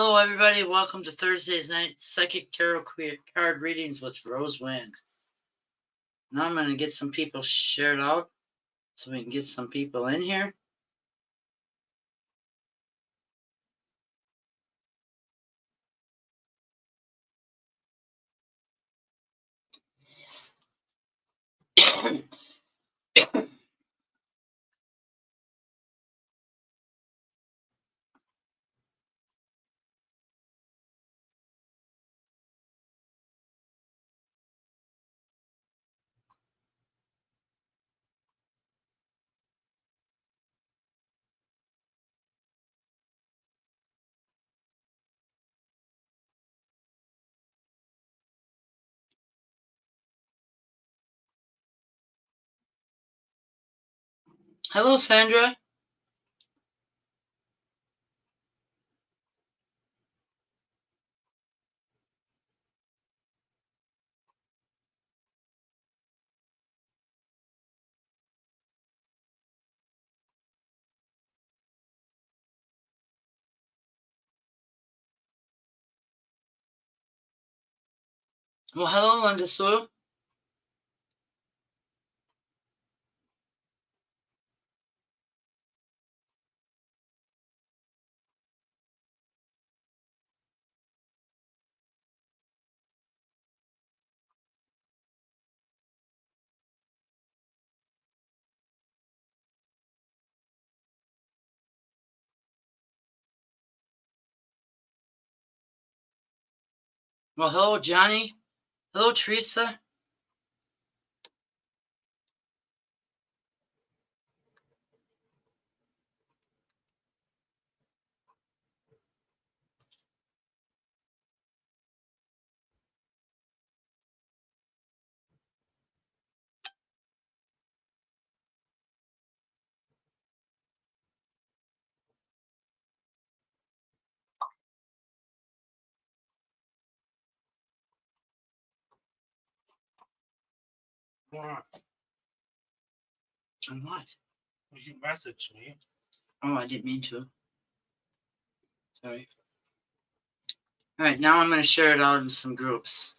Hello, everybody. Welcome to Thursday's night psychic tarot card readings with Rose Wind. Now I'm going to get some people shared out so we can get some people in here. Hello, Sandra. Well, hello, Linda Sue. Well, hello, Johnny. Hello, Teresa. What? On what? You messaged me. Oh, I didn't mean to. Sorry. All right, now I'm going to share it out in some groups.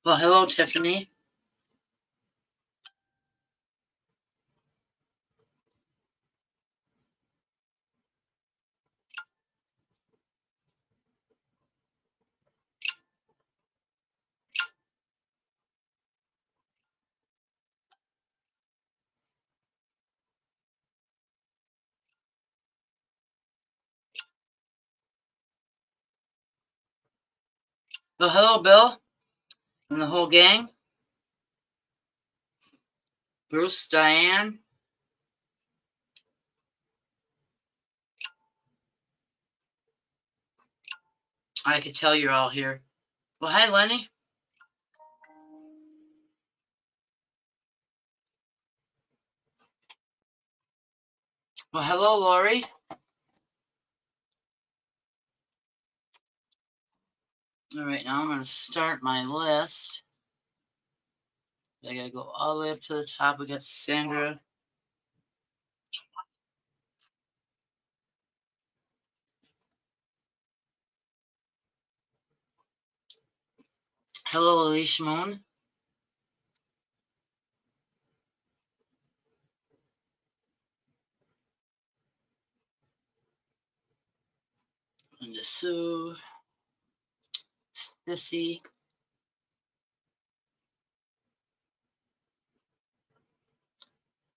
Well, hello, Tiffany. Well, hello, Bill, and the whole gang. Bruce, Diane. I could tell you're all here. Well, hi, Lenny. Well, hello, Lori. All right, now I'm going to start my list. I got to go all the way up to the top. We got Sandra. Hello, Alicia Moon. Linda Sue. Sissy.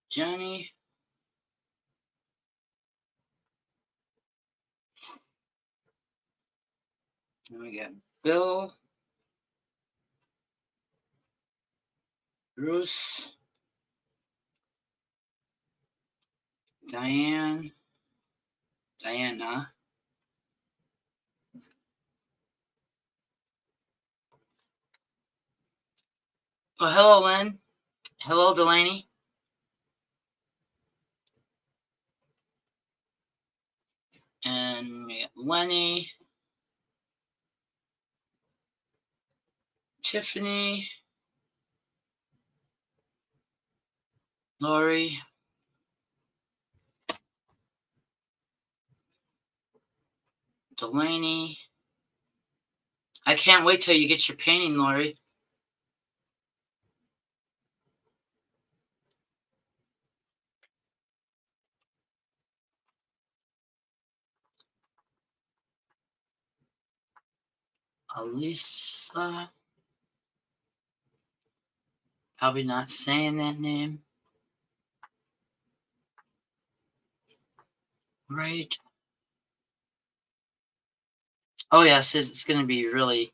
Johnny. And we got Bill. Bruce. Diane. Diana. Oh, hello, Lynn. Hello, Delaney. And we got Lenny, Tiffany, Lori, Delaney. I can't wait till you get your painting, Lori. Alisa. Probably not saying that name right. Oh, yes, it's going to be really.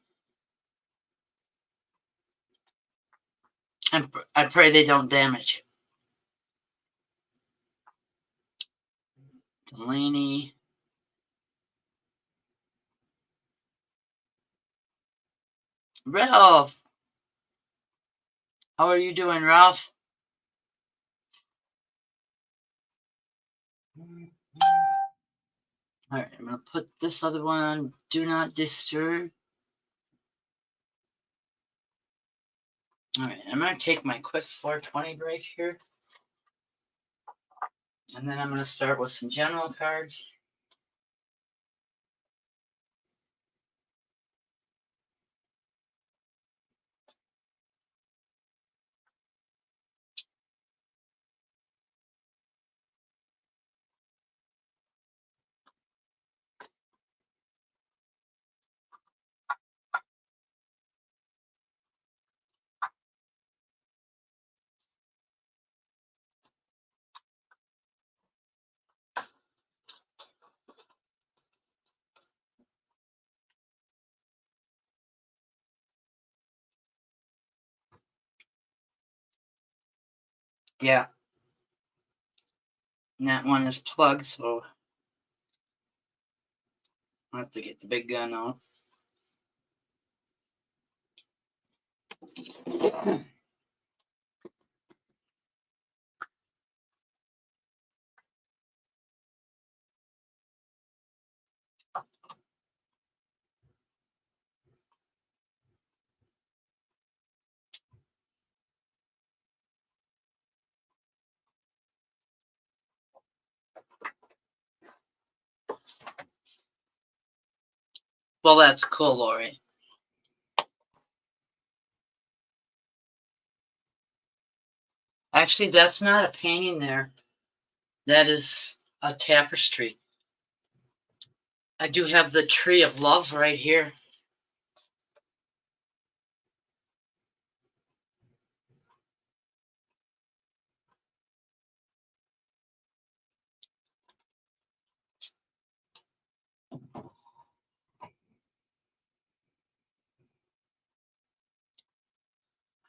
I pray they don't damage. Delaney. Ralph. How are you doing, Ralph? All right, I'm going to put this other one on Do Not Disturb. All right, I'm going to take my quick 420 break here. And then I'm going to start with some general cards. Yeah. And that one is plugged, so I'll have to get the big gun out. Well, that's cool, Lori. Actually, that's not a painting there. That is a tapestry. I do have the Tree of Love right here.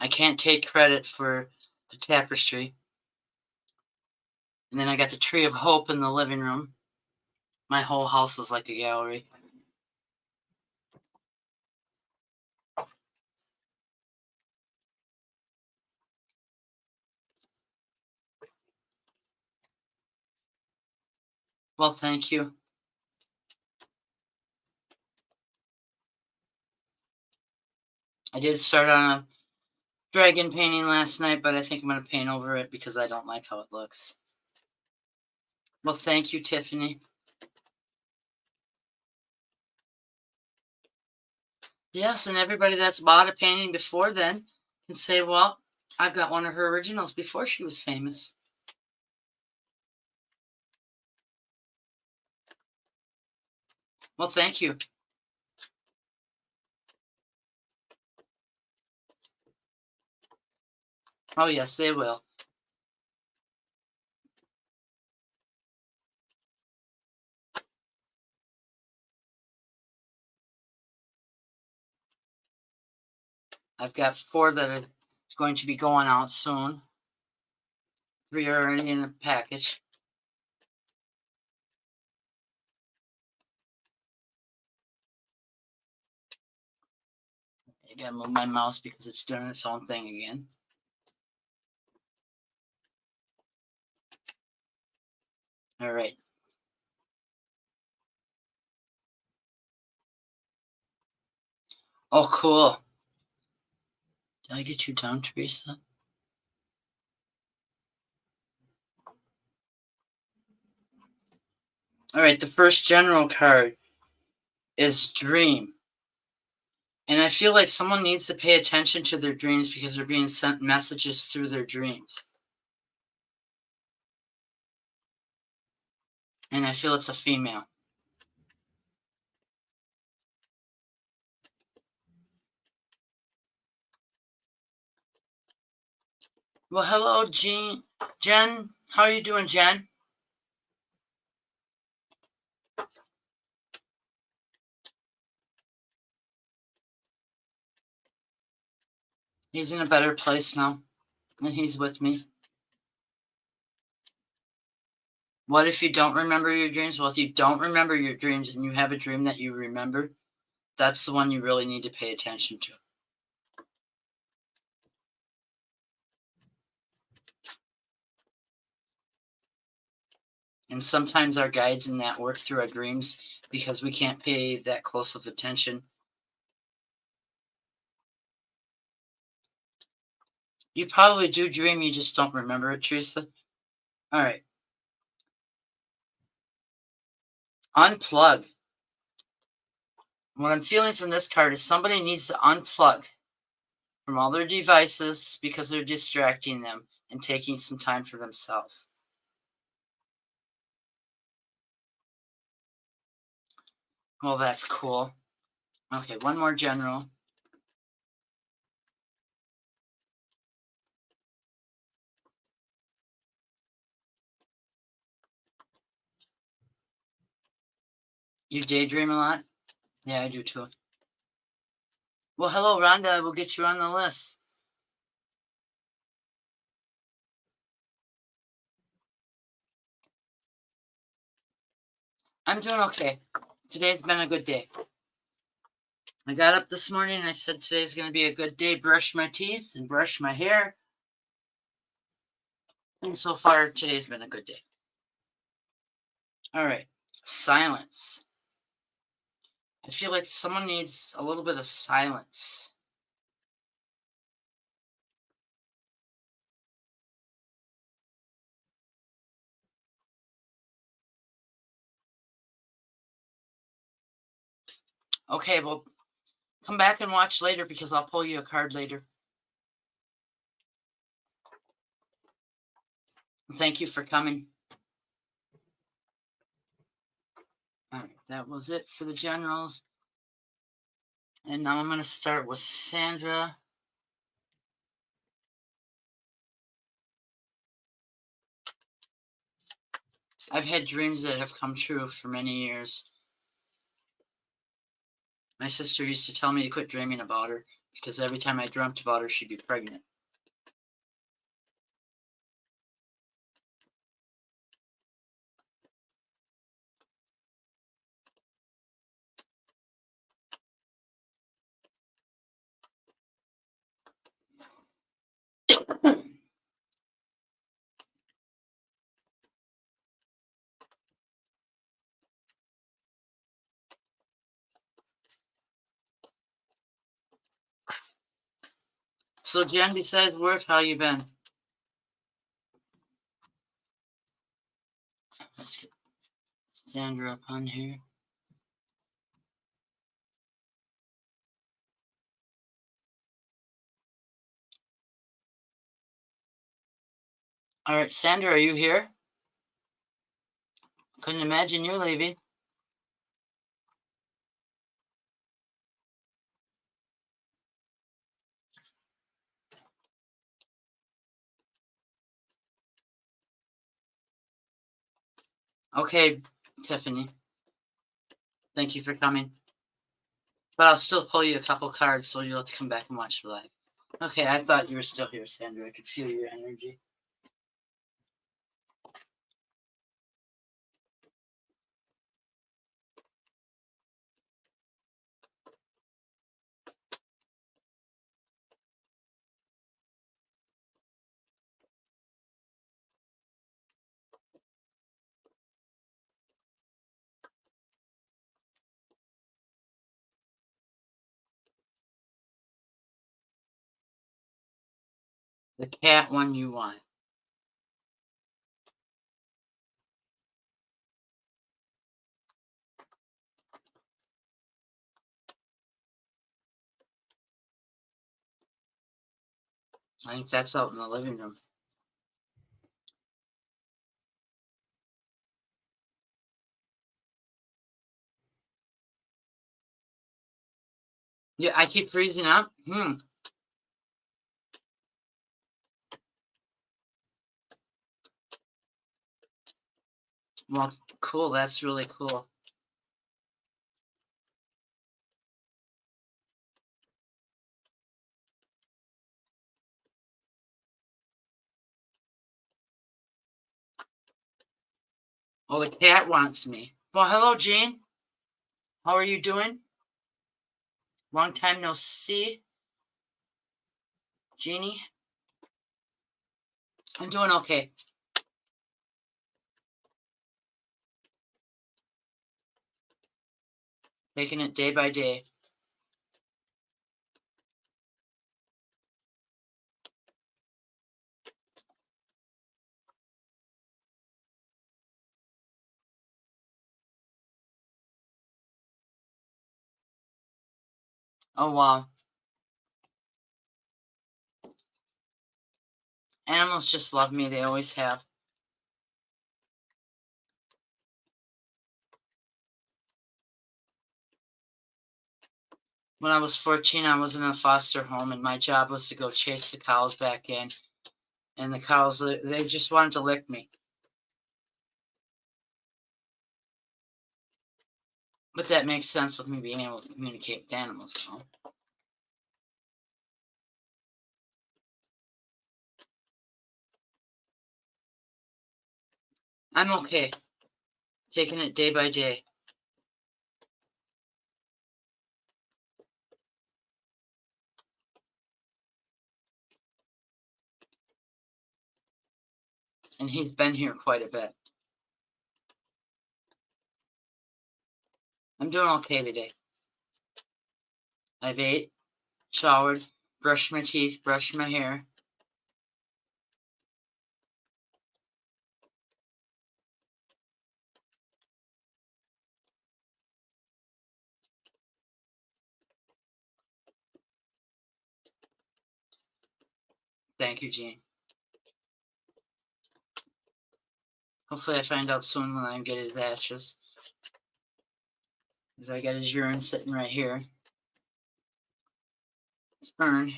I can't take credit for the tapestry. And then I got the Tree of Hope in the living room. My whole house is like a gallery. Well, thank you. I did start on a dragon painting last night, but I think I'm going to paint over it because I don't like how it looks. Well, thank you, Tiffany. Yes, and everybody that's bought a painting before then can say, well, I've got one of her originals before she was famous. Well, thank you. Oh, yes, they will. I've got 4 that are going to be going out soon. 3 are already in the package. I gotta move my mouse because it's doing its own thing again. All right. Oh, cool. Did I get you down, Teresa? All right, the first general card is dream. And I feel like someone needs to pay attention to their dreams because they're being sent messages through their dreams. And I feel it's a female. Well, hello, Jen. How are you doing, Jen? He's in a better place now, and he's with me. What if you don't remember your dreams? Well, if you don't remember your dreams and you have a dream that you remember, that's the one you really need to pay attention to. And sometimes our guides in that work through our dreams because we can't pay that close of attention. You probably do dream, you just don't remember it, Teresa. All right. Unplug. What I'm feeling from this card is somebody needs to unplug from all their devices because they're distracting them and taking some time for themselves. Well, that's cool. Okay, one more general. You daydream a lot? Yeah, I do too. Well, hello, Rhonda. We'll get you on the list. I'm doing okay. Today's been a good day. I got up this morning and I said today's going to be a good day. Brush my teeth and brush my hair. And so far, today's been a good day. All right. Silence. I feel like someone needs a little bit of silence. Okay, well, come back and watch later because I'll pull you a card later. Thank you for coming. All right, that was it for the generals. And now I'm going to start with Sandra. I've had dreams that have come true for many years. My sister used to tell me to quit dreaming about her because every time I dreamt about her, she'd be pregnant. So, Jen, besides work, how you been? Let's get Sandra up on here. All right, Sandra, are you here? Couldn't imagine you leaving. Okay, Tiffany. Thank you for coming. But I'll still pull you a couple cards so you'll have to come back and watch the live. Okay, I thought you were still here, Sandra. I could feel your energy. The cat one you want. I think that's out in the living room. Yeah, I keep freezing up. Well, cool. That's really cool. Oh, the cat wants me. Well, hello, Jean. How are you doing? Long time no see. Jeannie? I'm doing okay. Taking it day by day. Oh, wow. Animals just love me. They always have. When I was 14, I was in a foster home, and my job was to go chase the cows back in. And the cows, they just wanted to lick me. But that makes sense with me being able to communicate with animals. So. I'm okay. Taking it day by day. And he's been here quite a bit. I'm doing okay today. I've ate, showered, brushed my teeth, brushed my hair. Thank you, Jean. Hopefully I find out soon when I get his ashes. Because I got his urine sitting right here. It's burned.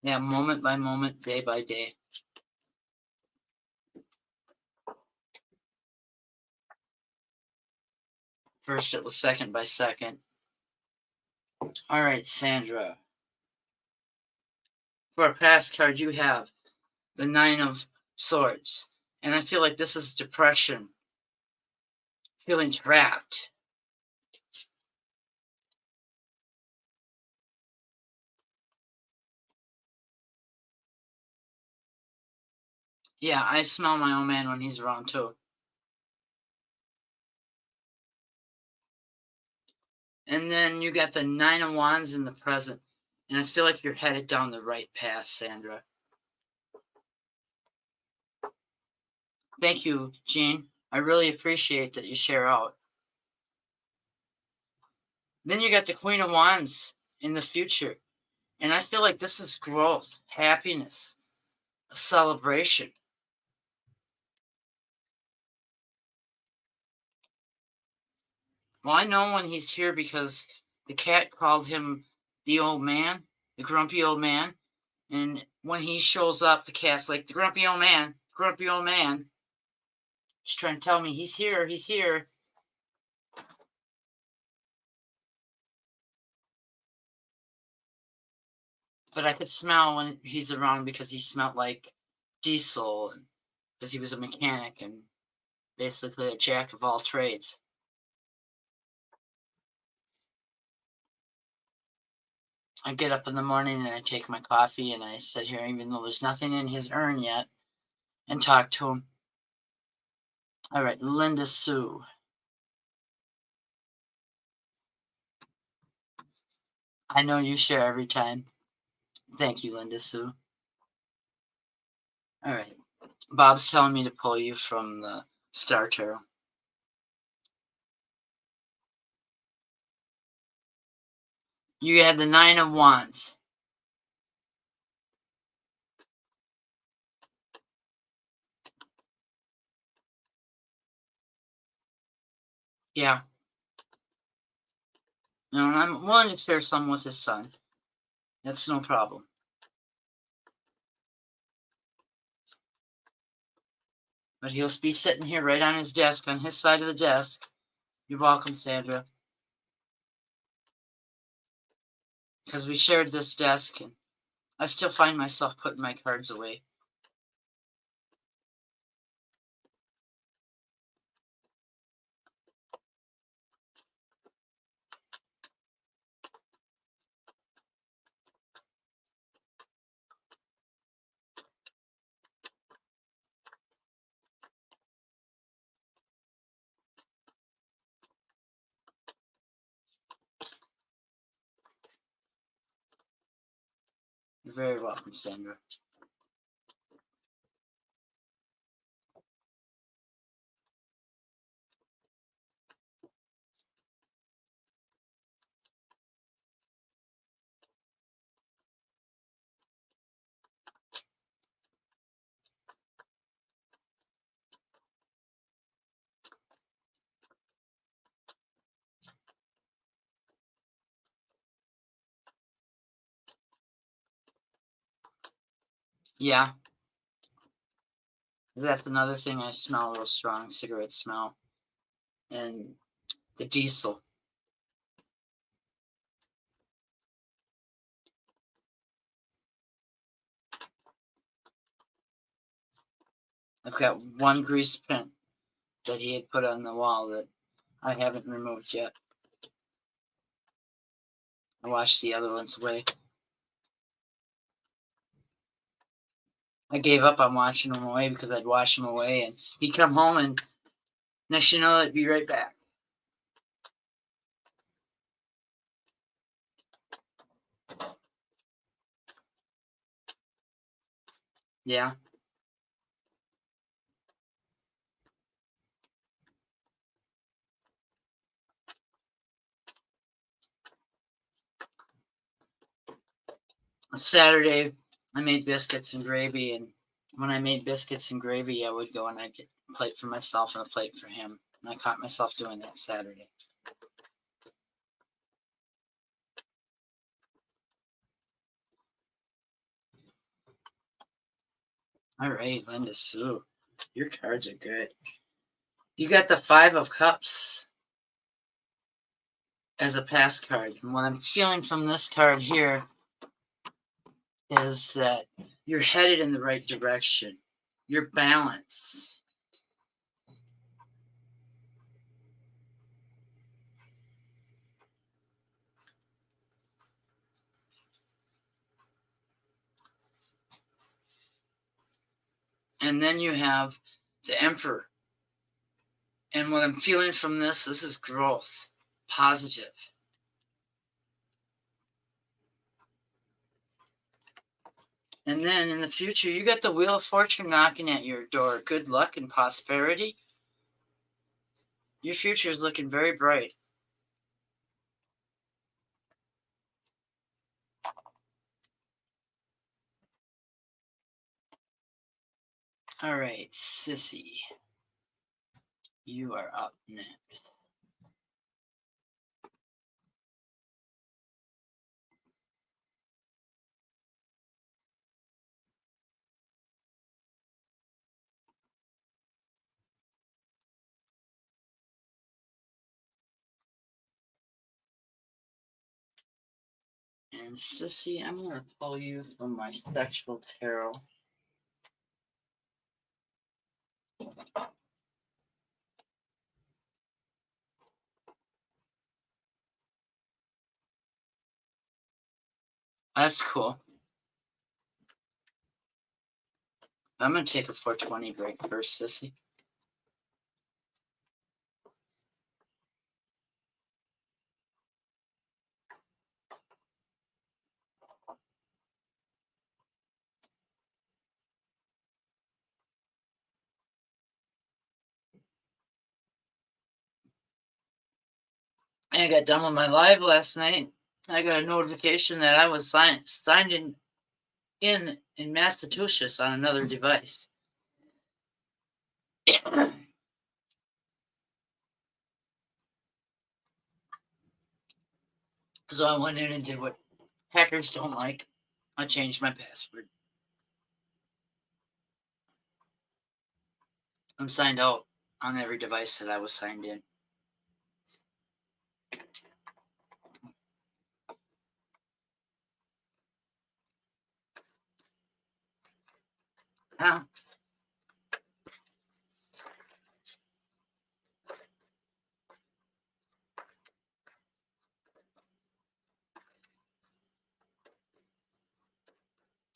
Yeah, moment by moment, day by day. First it was second by second. All right, Sandra. For a past card, you have the Nine of Swords. And I feel like this is depression. Feeling trapped. Yeah, I smell my old man when he's around too. And then you got the Nine of Wands in the present. And I feel like you're headed down the right path, Sandra. Thank you, Jean. I really appreciate that you share out. Then you got the Queen of Wands in the future. And I feel like this is growth, happiness, a celebration. Well, I know when he's here because the cat called him the old man, the grumpy old man. And when he shows up, the cat's like, the grumpy old man, grumpy old man. He's trying to tell me he's here, he's here. But I could smell when he's around because he smelled like diesel, and because he was a mechanic and basically a jack of all trades. I get up in the morning and I take my coffee and I sit here, even though there's nothing in his urn yet, and talk to him. All right, Linda Sue. I know you share every time. Thank you, Linda Sue. All right. Bob's telling me to pull you from the Star Tarot. You had the Nine of Wands. Yeah. No, and I'm willing to share some with his son. That's no problem. But he'll be sitting here right on his desk, on his side of the desk. You're welcome, Sandra. Because we shared this desk, and I still find myself putting my cards away. You're very welcome, Sandra. Yeah. That's another thing I smell real strong, cigarette smell. And the diesel. I've got one grease print that he had put on the wall that I haven't removed yet. I washed the other ones away. I gave up on washing them away because I'd wash them away, and he'd come home, and next you know, I'd be right back. Yeah. On Saturday, I made biscuits and gravy, and when I made biscuits and gravy, I would go and I'd get a plate for myself and a plate for him. And I caught myself doing that Saturday. All right, Linda Sue, your cards are good. You got the Five of Cups as a pass card. And what I'm feeling from this card here is that you're headed in the right direction. You're balanced. And then you have the Emperor. And what I'm feeling from this is growth, positive. And then in the future, you got the Wheel of Fortune knocking at your door. Good luck and prosperity. Your future is looking very bright. All right, Sissy, you are up next. And Sissy, I'm going to pull you from my sexual tarot. That's cool. I'm going to take a 420 break first, Sissy. I got done with my live last night. I got a notification that I was signed in Massachusetts on another device. So I went in and did what hackers don't like. I changed my password. I'm signed out on every device that I was signed in. Huh?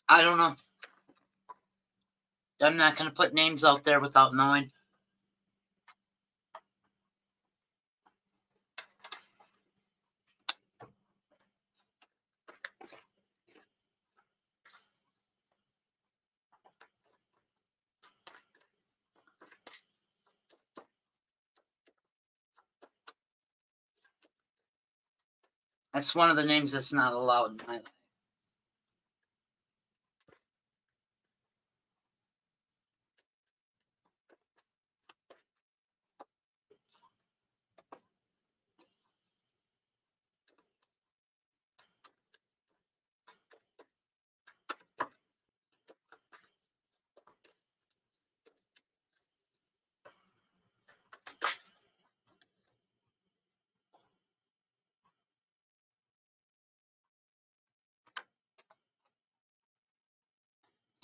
I don't know. I'm not going to put names out there without knowing. That's one of the names that's not allowed in my life.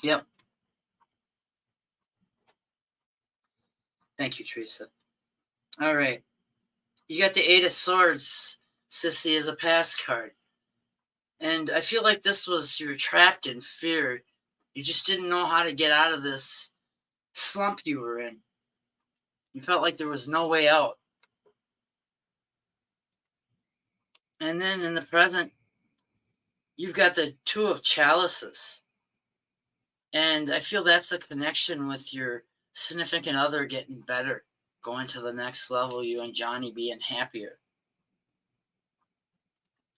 Yep. Thank you, Teresa. All right. You got the Eight of Swords, Sissy, as a pass card. And I feel like this was you were trapped in fear. You just didn't know how to get out of this slump you were in. You felt like there was no way out. And then in the present, you've got the Two of Chalices. And I feel that's a connection with your significant other getting better, going to the next level, you and Johnny being happier.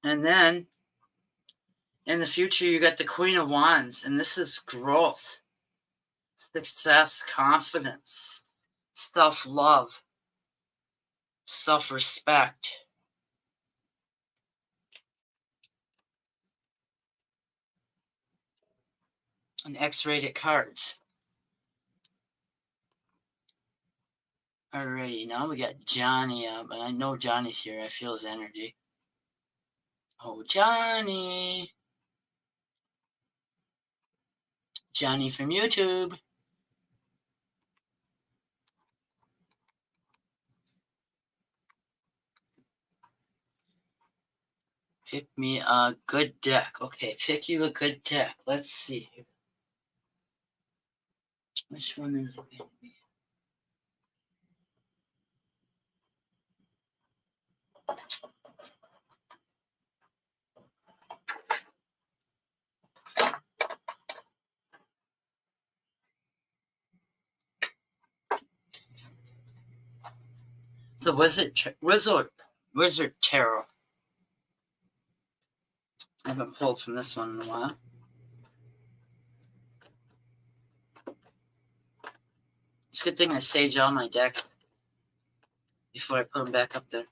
And then in the future, you got the Queen of Wands, and this is growth, success, confidence, self-love, self-respect. And X-rated cards. Alrighty, now we got Johnny up, and I know Johnny's here. I feel his energy. Oh, Johnny. Johnny from YouTube. Pick me a good deck. Okay, pick you a good deck. Let's see. Which one is it going to be? The Wizard Tarot. I haven't pulled from this one in a while. It's a good thing I sage all my decks before I put them back up there.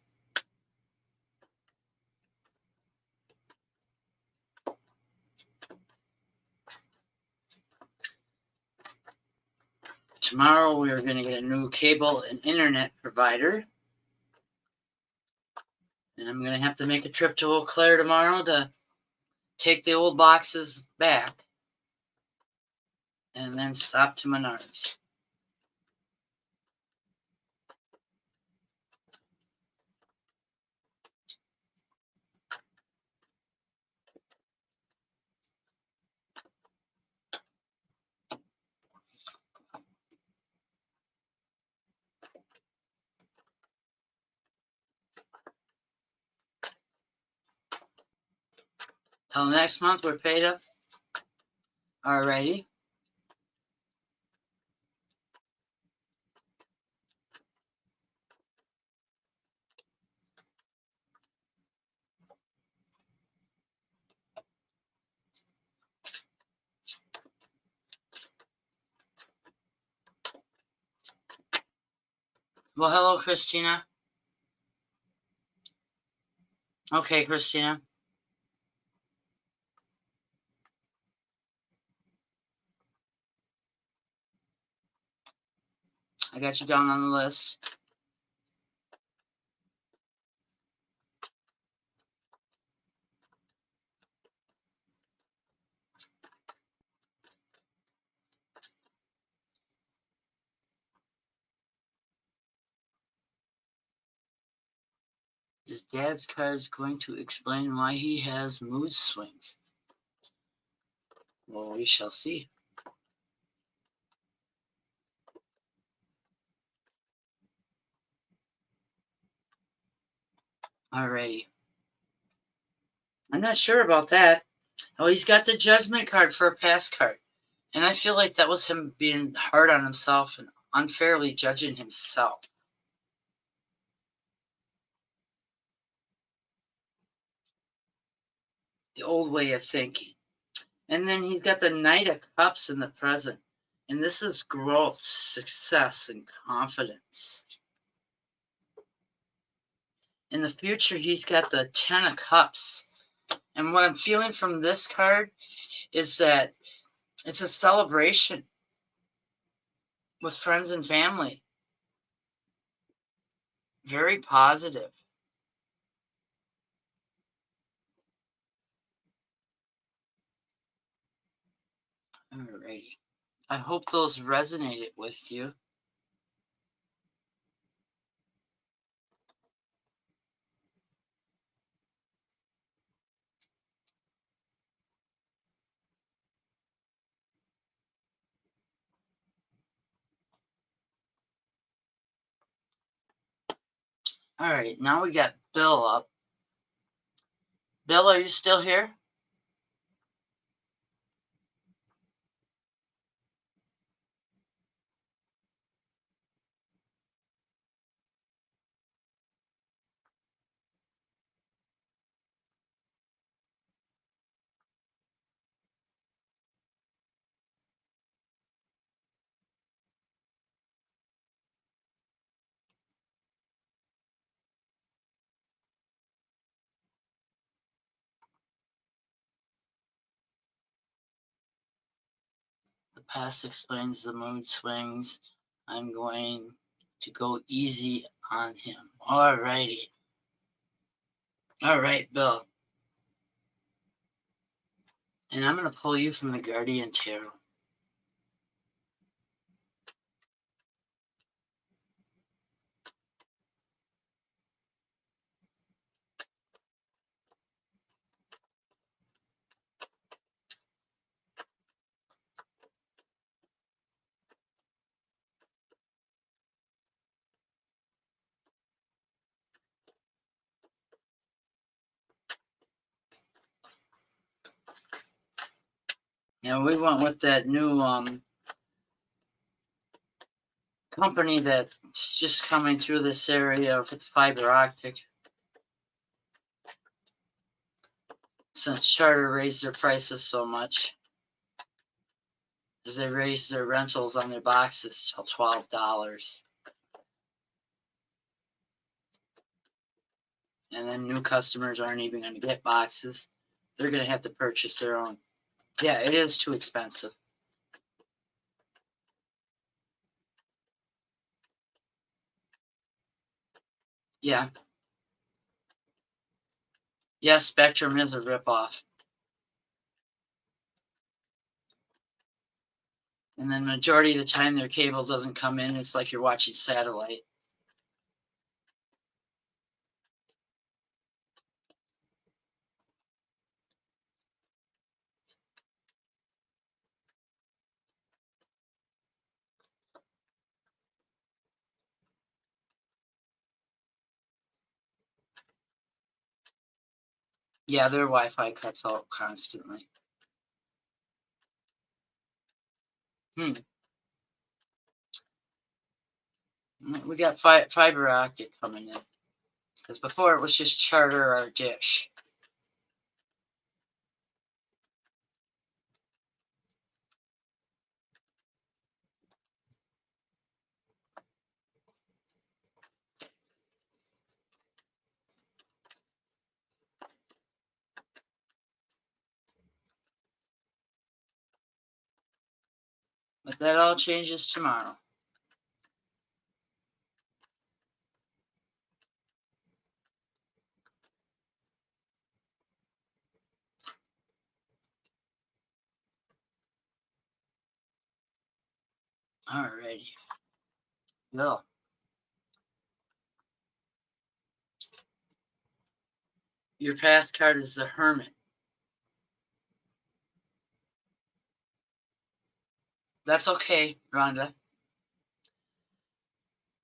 Tomorrow we are going to get a new cable and internet provider. And I'm going to have to make a trip to Eau Claire tomorrow to take the old boxes back. And then stop to Menards. Till next month, we're paid up. Alrighty. Well, hello, Christina. Okay, Christina. I got you down on the list. His dad's card is going to explain why he has mood swings. Well, we shall see. Alrighty. I'm not sure about that. Oh, he's got the judgment card for a pass card. And I feel like that was him being hard on himself and unfairly judging himself. The old way of thinking. And then he's got the Knight of Cups in the present. And this is growth, success, and confidence. In the future, he's got the Ten of Cups. And what I'm feeling from this card is that it's a celebration with friends and family. Very positive. Alrighty. I hope those resonated with you. All right, now we got Bill up. Bill, are you still here? The past explains the mood swings. I'm going to go easy on him. All righty. All right, Bill. And I'm going to pull you from the Guardian Tarot. Now we went with that new company that's just coming through this area with fiber optic. Since Charter raised their prices so much, as they raised their rentals on their boxes till $12. And then new customers aren't even going to get boxes. They're going to have to purchase their own. Yeah, it is too expensive. Yeah. Yeah, Spectrum is a ripoff. And then majority of the time their cable doesn't come in. It's like you're watching satellite. Yeah, their Wi-Fi cuts out constantly. We got fiber optic coming in. Because before it was just Charter or Dish. But that all changes tomorrow. Alrighty. Bill. Your past card is the Hermit. That's okay, Rhonda.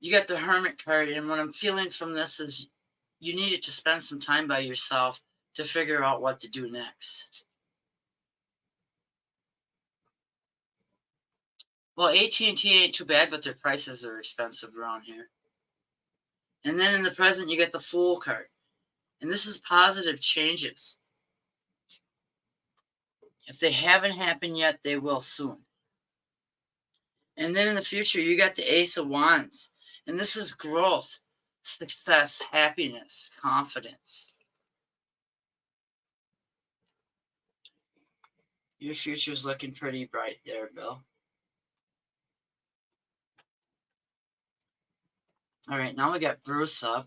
You got the Hermit card, and what I'm feeling from this is you needed to spend some time by yourself to figure out what to do next. Well, AT&T ain't too bad, but their prices are expensive around here. And then in the present, you get the Fool card. And this is positive changes. If they haven't happened yet, they will soon. And then in the future, you got the Ace of Wands. And this is growth, success, happiness, confidence. Your future's looking pretty bright there, Bill. All right, now we got Bruce up,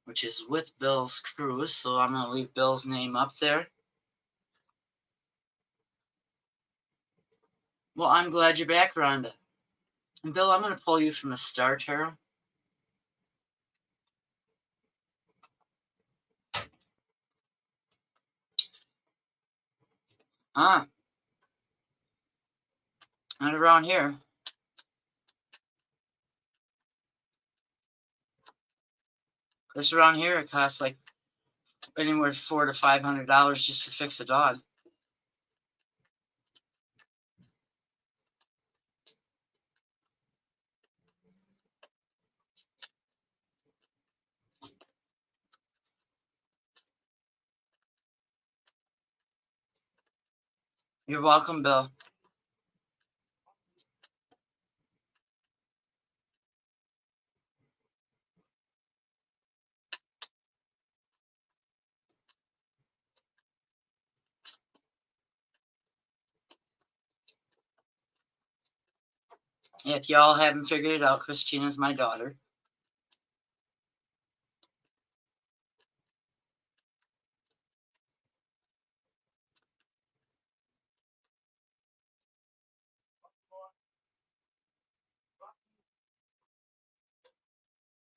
which is with Bill's cruise. So I'm going to leave Bill's name up there. Well, I'm glad you're back, Rhonda. And Bill, I'm going to pull you from the Star Tarot. Not around here. Because around here, it costs like anywhere $400 to $500 just to fix a dog. You're welcome, Bill. If y'all haven't figured it out, Christina's my daughter.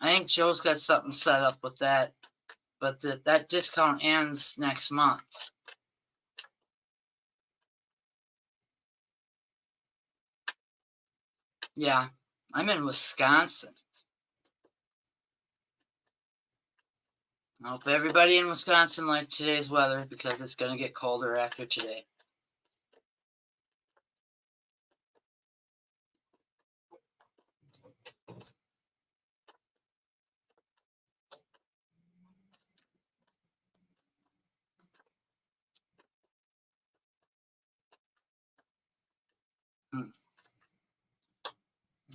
I think Joe's got something set up with that, but that discount ends next month. Yeah, I'm in Wisconsin. I hope everybody in Wisconsin liked today's weather because it's going to get colder after today.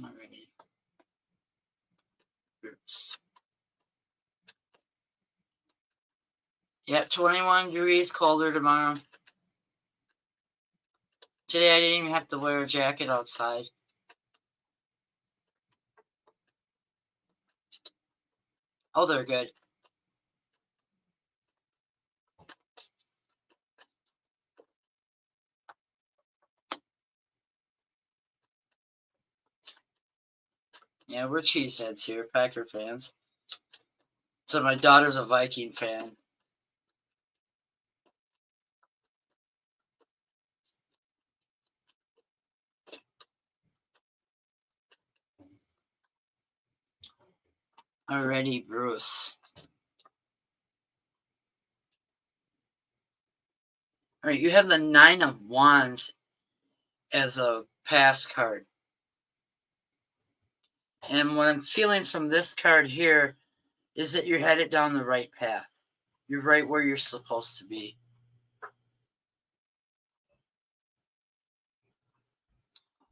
Alrighty. Oops. Yep, 21 degrees colder tomorrow. Today I didn't even have to wear a jacket outside. Oh, they're good. Yeah, we're cheeseheads here, Packer fans. So my daughter's a Viking fan. Alrighty, Bruce. All right, you have the Nine of Wands as a pass card. And what I'm feeling from this card here is that you're headed down the right path. You're right where you're supposed to be.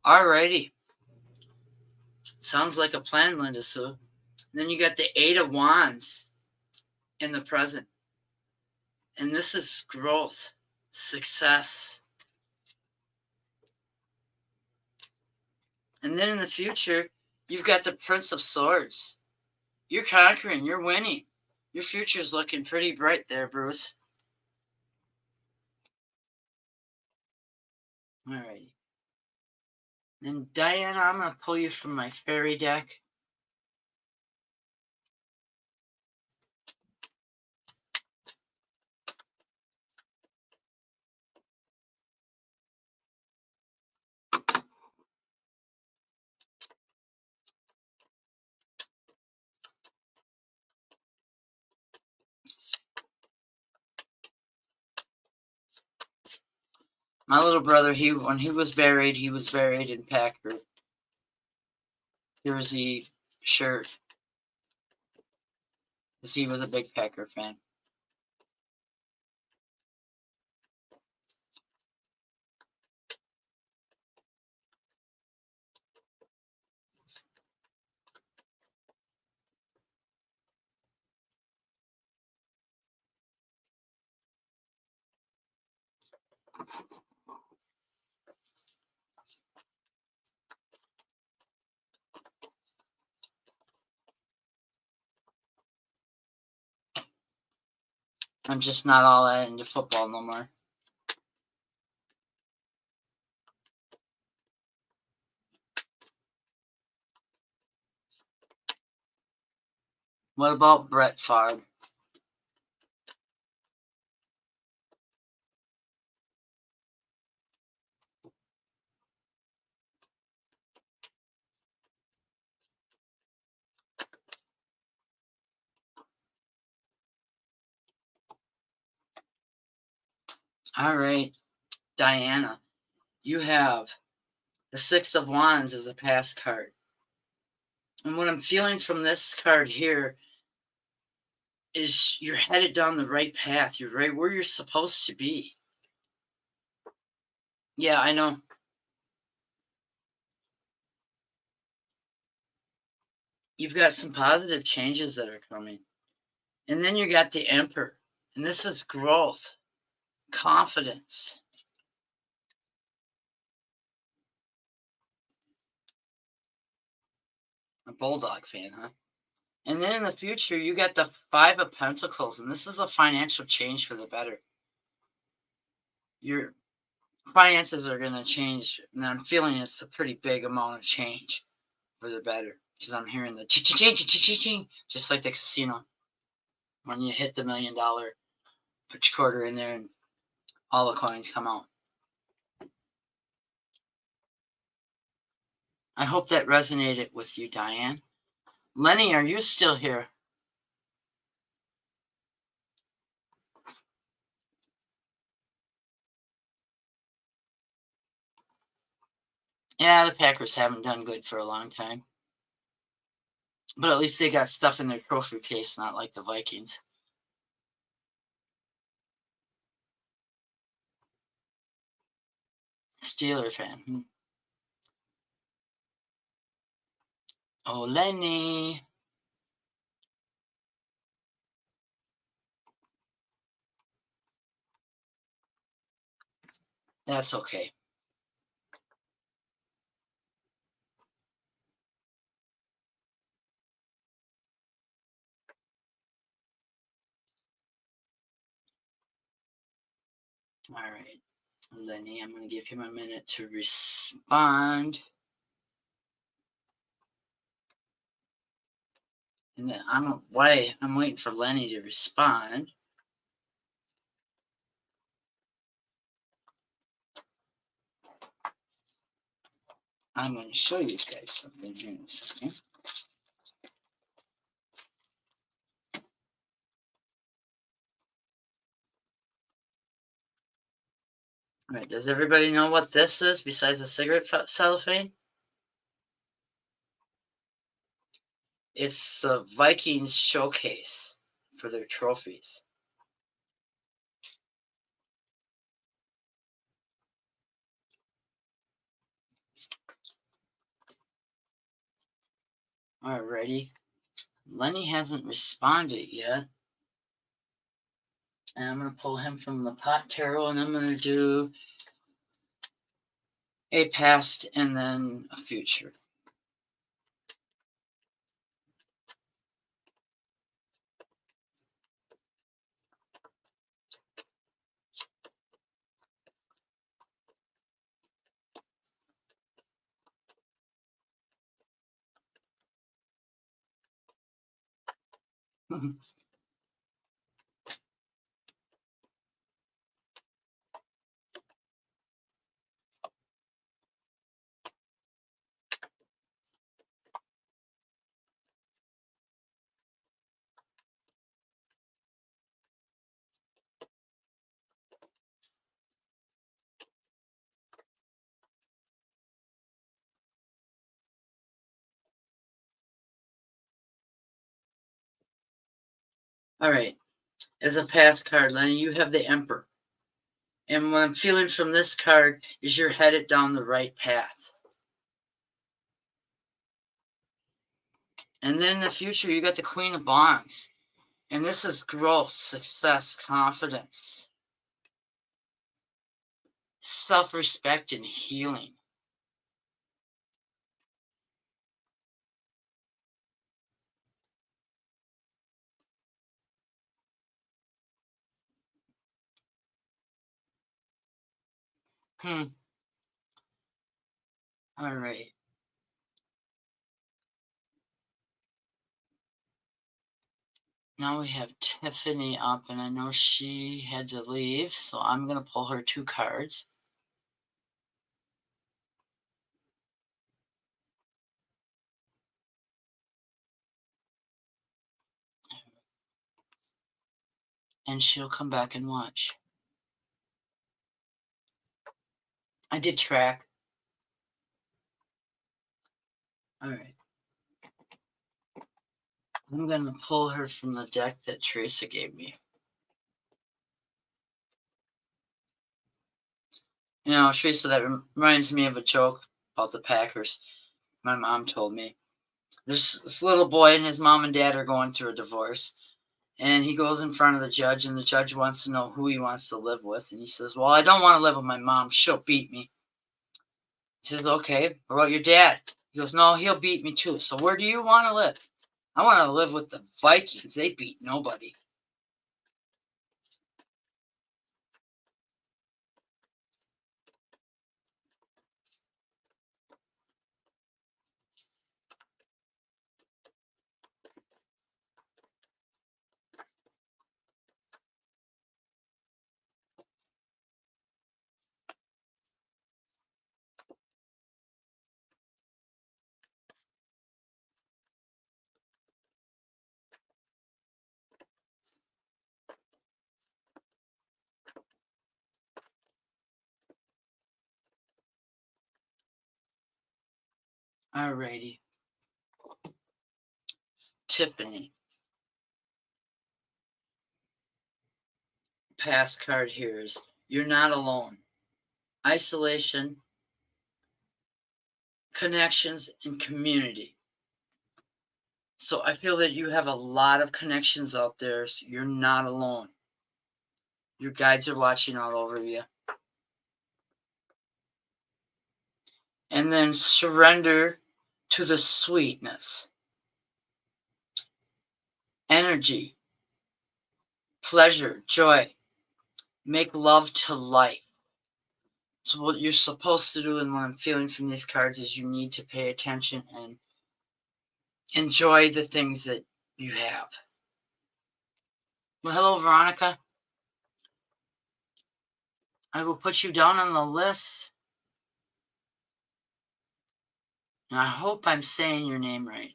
Alrighty. Sounds like a plan, Linda Sue. Then you got the Eight of Wands in the present. And this is growth, success. And then in the future, you've got the Prince of Swords. You're conquering. You're winning. Your future's looking pretty bright there, Bruce. All right. And Diana, I'm going to pull you from my fairy deck. My little brother, when he was buried in Packer jersey shirt, because he was a big Packer fan. I'm just not all that into football no more. What about Brett Favre? All right, Diana, you have the Six of Wands as a pass card. And what I'm feeling from this card here is you're headed down the right path. You're right where you're supposed to be. Yeah, I know. You've got some positive changes that are coming. And then you got the Emperor. And this is growth, confidence. A Bulldog fan, huh? And then in the future, you got the Five of Pentacles. And this is a financial change for the better. Your finances are going to change. And I'm feeling it's a pretty big amount of change for the better. Because I'm hearing the ching, just like the casino. When you hit the $1 million, put your quarter in there and all the coins come out. I hope that resonated with you, Diane. Lenny, are you still here? Yeah, the Packers haven't done good for a long time. But at least they got stuff in their trophy case, not like the Vikings. Steeler fan. Oh, Lenny. That's okay. All right, Lenny, I'm going to give him a minute to respond. And then I'm waiting for Lenny to respond. I'm going to show you guys something here in a second. All right, does everybody know what this is besides a cigarette cellophane? It's the Vikings showcase for their trophies. Alrighty. Lenny hasn't responded yet. And I'm going to pull him from the pot tarot, and I'm going to do a past, and then a future. All right. As a past card, Lenny, you have the Emperor. And what I'm feeling from this card is you're headed down the right path. And then in the future, you got the Queen of Wands. And this is growth, success, confidence, self respect, and healing. Hmm. All right. Now we have Tiffany up, and I know she had to leave, so I'm going to pull her 2 cards. And she'll come back and watch. I did track. All right. I'm going to pull her from the deck that Teresa gave me. You know, Teresa, that reminds me of a joke about the Packers. My mom told me. There's this little boy, and his mom and dad are going through a divorce. And he goes in front of the judge, and the judge wants to know who he wants to live with. And he says, well, I don't want to live with my mom. She'll beat me. He says, okay, what about your dad? He goes, no, he'll beat me too. So where do you want to live? I want to live with the Vikings. They beat nobody. Alrighty. Tiffany. Past card here is you're not alone. Isolation, connections, and community. So I feel that you have a lot of connections out there. So you're not alone. Your guides are watching all over you. And then surrender to the sweetness, energy, pleasure, joy. Make love to life. So what you're supposed to do, and what I'm feeling from these cards, is you need to pay attention and enjoy the things that you have. Well, hello, Veronica. I will put you down on the list. And I hope I'm saying your name right.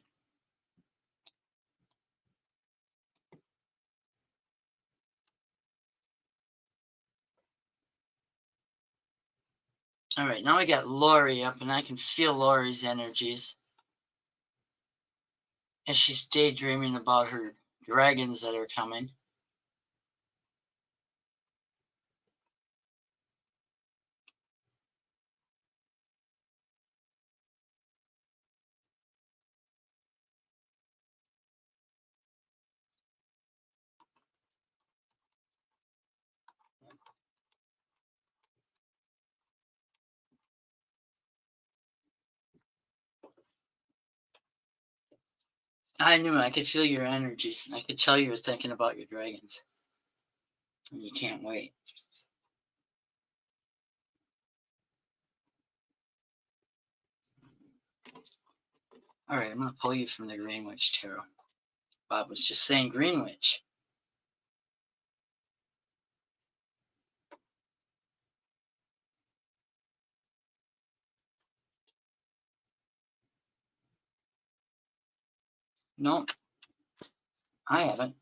All right, now we got Lori up, and I can feel Lori's energies as she's daydreaming about her dragons that are coming. I knew I could feel your energies. I could tell you were thinking about your dragons. And you can't wait. All right, I'm going to pull you from the Green Witch Tarot. Bob was just saying Green Witch. No, I haven't.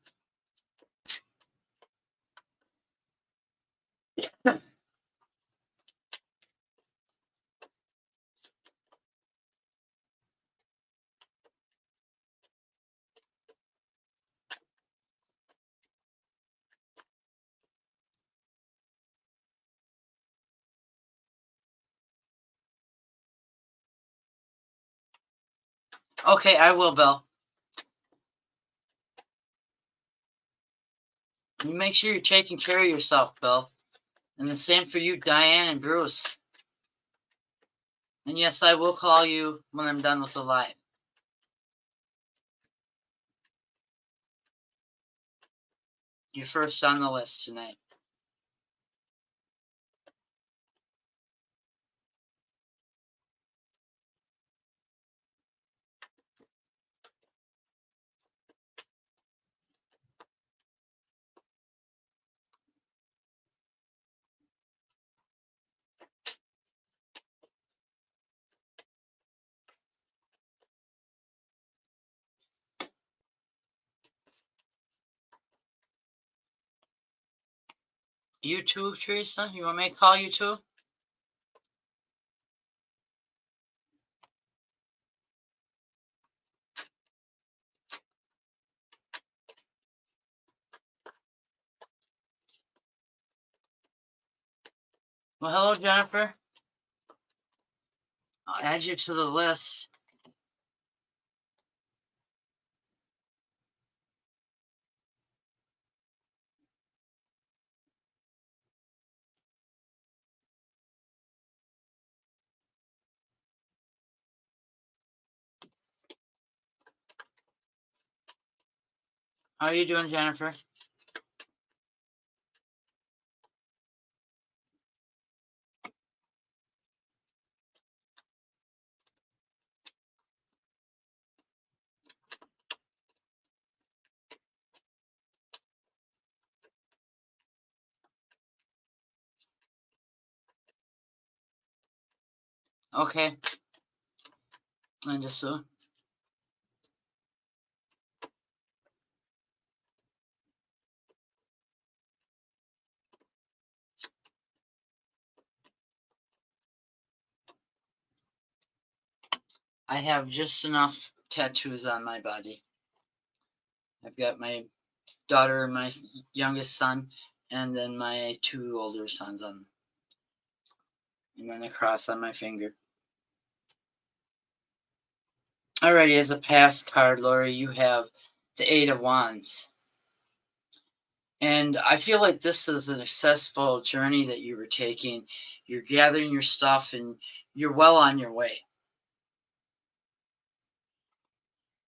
Okay, I will, Bill. You make sure you're taking care of yourself, Bill. And the same for you, Diane and Bruce. And yes, I will call you when I'm done with the live. You're first on the list tonight. You too, Teresa? You want me to call you too? Well, hello, Jennifer. I'll add you to the list. How are you doing, Jennifer? Okay. And just so. I have just enough tattoos on my body. I've got my daughter, my youngest son, and then my two older sons on, and then a cross on my finger. Alrighty, as a past card, Lori, you have the Eight of Wands. And I feel like this is a successful journey that you were taking. You're gathering your stuff and you're well on your way.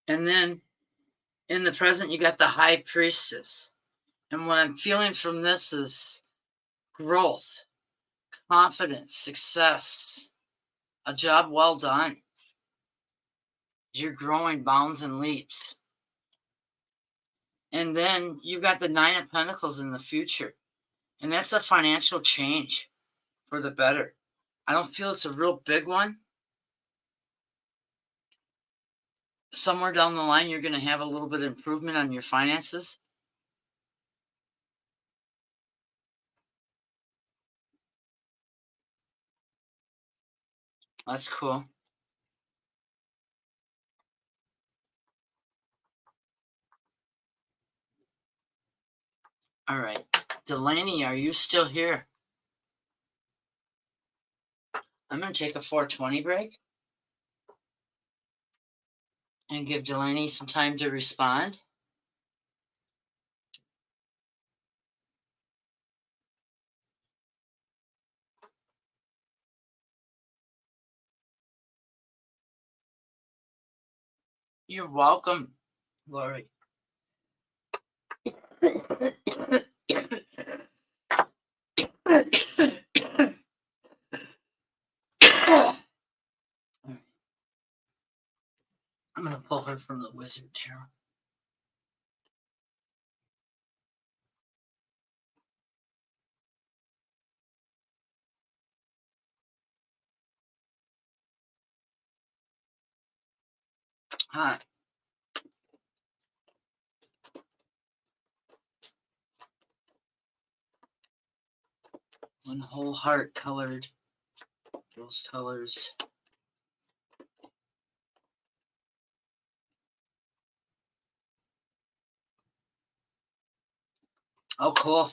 And then in the present, you got the High Priestess. And what I'm feeling from this is growth, confidence, success, a job well done. You're growing bounds and leaps. And then you've got the Nine of Pentacles in the future. And that's a financial change for the better. I don't feel it's a real big one. Somewhere down the line, you're going to have a little bit of improvement on your finances. That's cool. All right. Delaney, are you still here? I'm going to take a 420 break and give Delaney some time to respond. You're welcome. Lori. I'm going to pull her from the Wizard Tarot. Hi. One whole heart colored. Those colors. Oh, cool.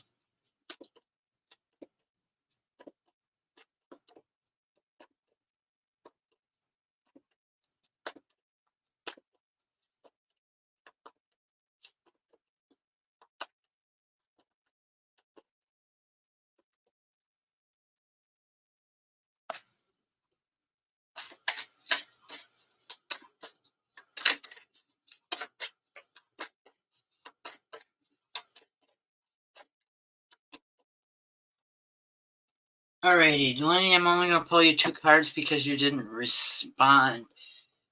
Alrighty, Delaney, I'm only going to pull you 2 cards because you didn't respond.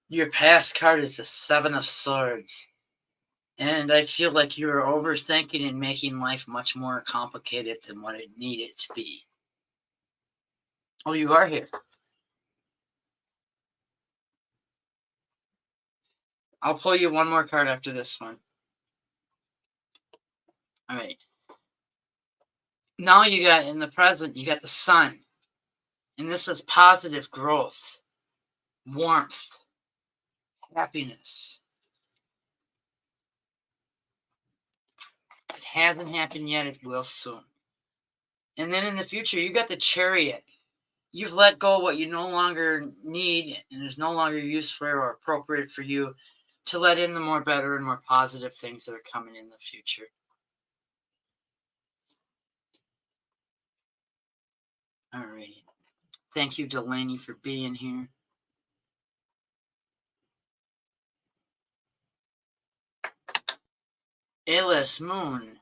Your past card is the Seven of Swords. And I feel like you're overthinking and making life much more complicated than what it needed to be. Oh, you are here. I'll pull you 1 more card after this one. Alright. Now you got, in the present, you got the Sun. And this is positive growth, warmth, happiness. It hasn't happened yet, it will soon. And then in the future, you got the Chariot. You've let go of what you no longer need and is no longer useful or appropriate for you to let in the more better and more positive things that are coming in the future. Alrighty. Thank you, Delaney, for being here. Alice Moon.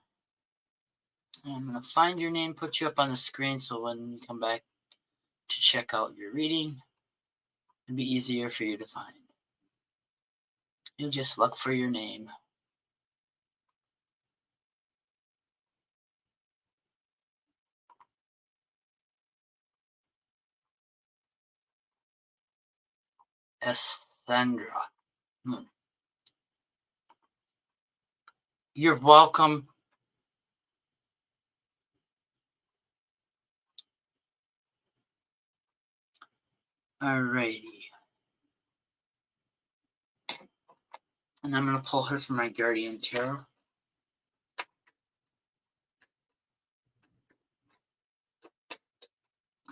I'm going to find your name, put you up on the screen so when you come back to check out your reading, it'll be easier for you to find. You'll just look for your name. Sandra. You're welcome. Alrighty. And I'm going to pull her from my Guardian Tarot.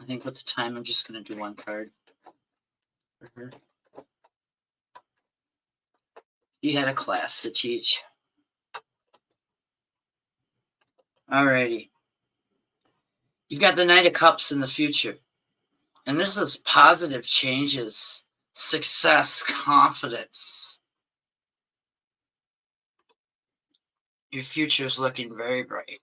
I think with the time, I'm just going to do 1 card for her. You had a class to teach. Alrighty. You've got the Knight of Cups in the future. And this is positive changes, success, confidence. Your future is looking very bright.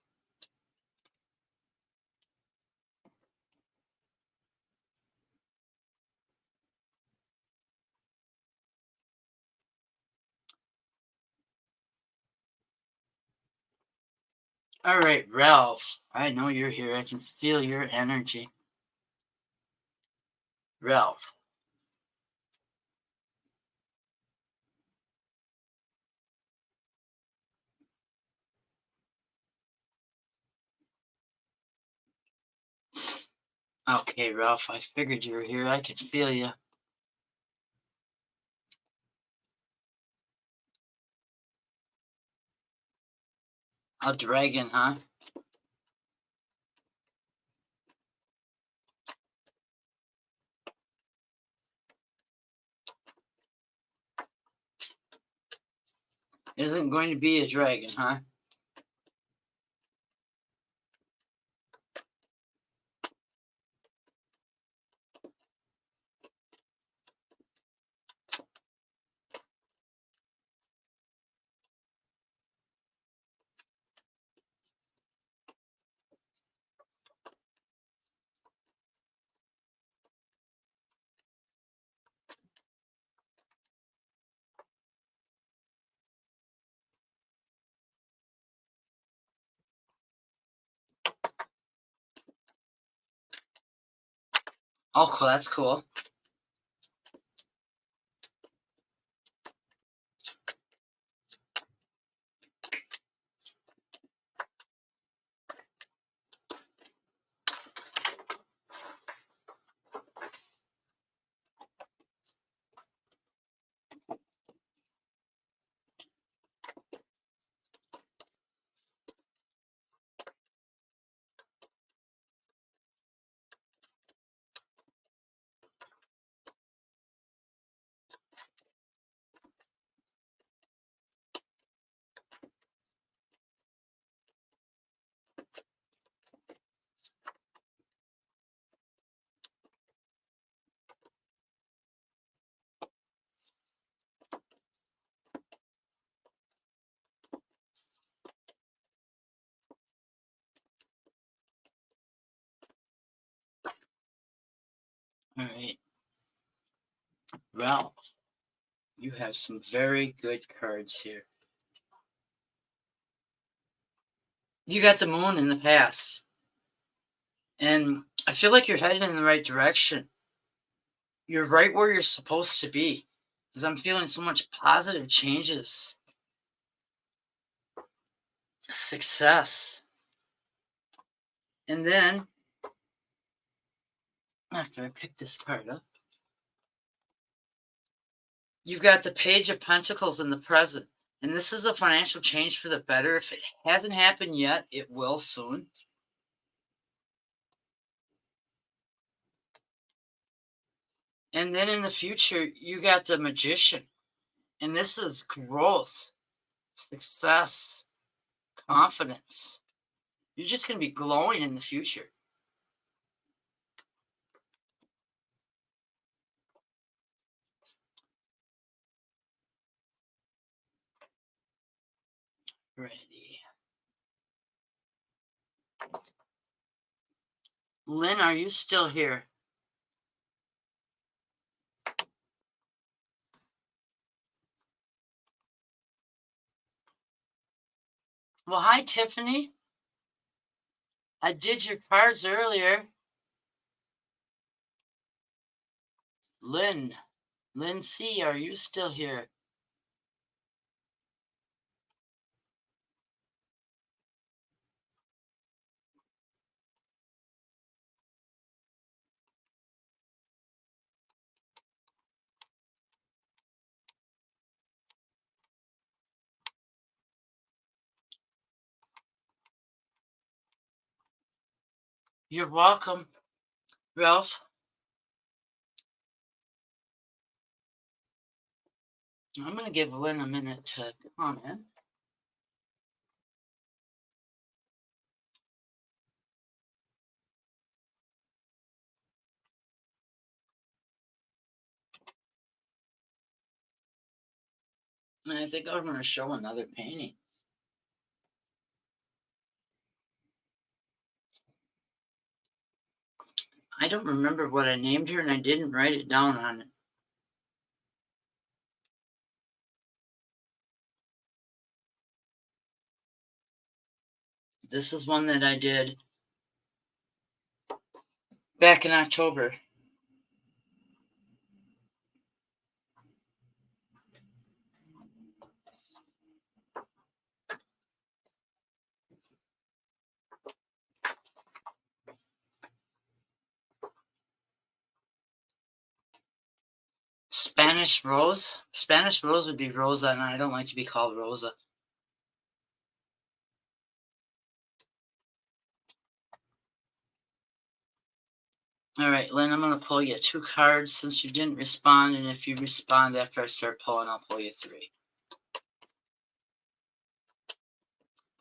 All right, Ralph. I know you're here. I can feel your energy. Ralph. Okay, Ralph. I figured you were here. I could feel you. A dragon, huh? Isn't going to be a dragon, huh? Oh, cool. That's cool. All right. Ralph, you have some very good cards here. You got the moon in the past. And I feel like you're headed in the right direction. You're right where you're supposed to be. Because I'm feeling so much positive changes. Success. And then, after I pick this card up, you've got the Page of Pentacles in the present. And this is a financial change for the better. If it hasn't happened yet, it will soon. And then in the future, you got the Magician. And this is growth, success, confidence. You're just going to be glowing in the future. Ready. Lynn, are you still here? Well, hi, Tiffany. I did your cards earlier. Lynn C., are you still here? You're welcome, Ralph. I'm going to give Lynn a minute to comment. And I think I'm going to show another painting. I don't remember what I named her, and I didn't write it down on it. This is one that I did back in October. Spanish Rose? Spanish Rose would be Rosa, and I don't like to be called Rosa. All right, Lynn, I'm going to pull you 2 cards since you didn't respond, and if you respond after I start pulling, I'll pull you 3.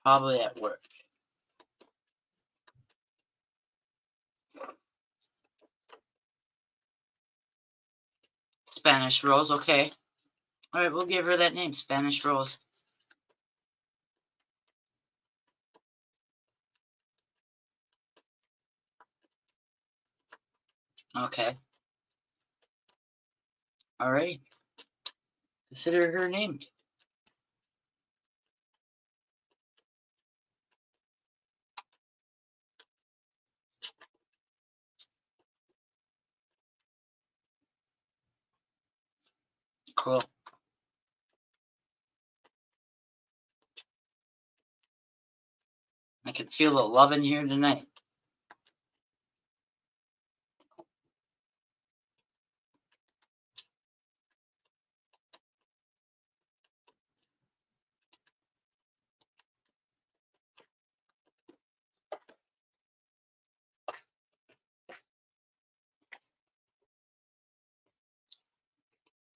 Probably at work. Spanish Rose, okay. All right, we'll give her that name, Spanish Rose. Okay. All right. Consider her named. Cool. I can feel the love in here tonight.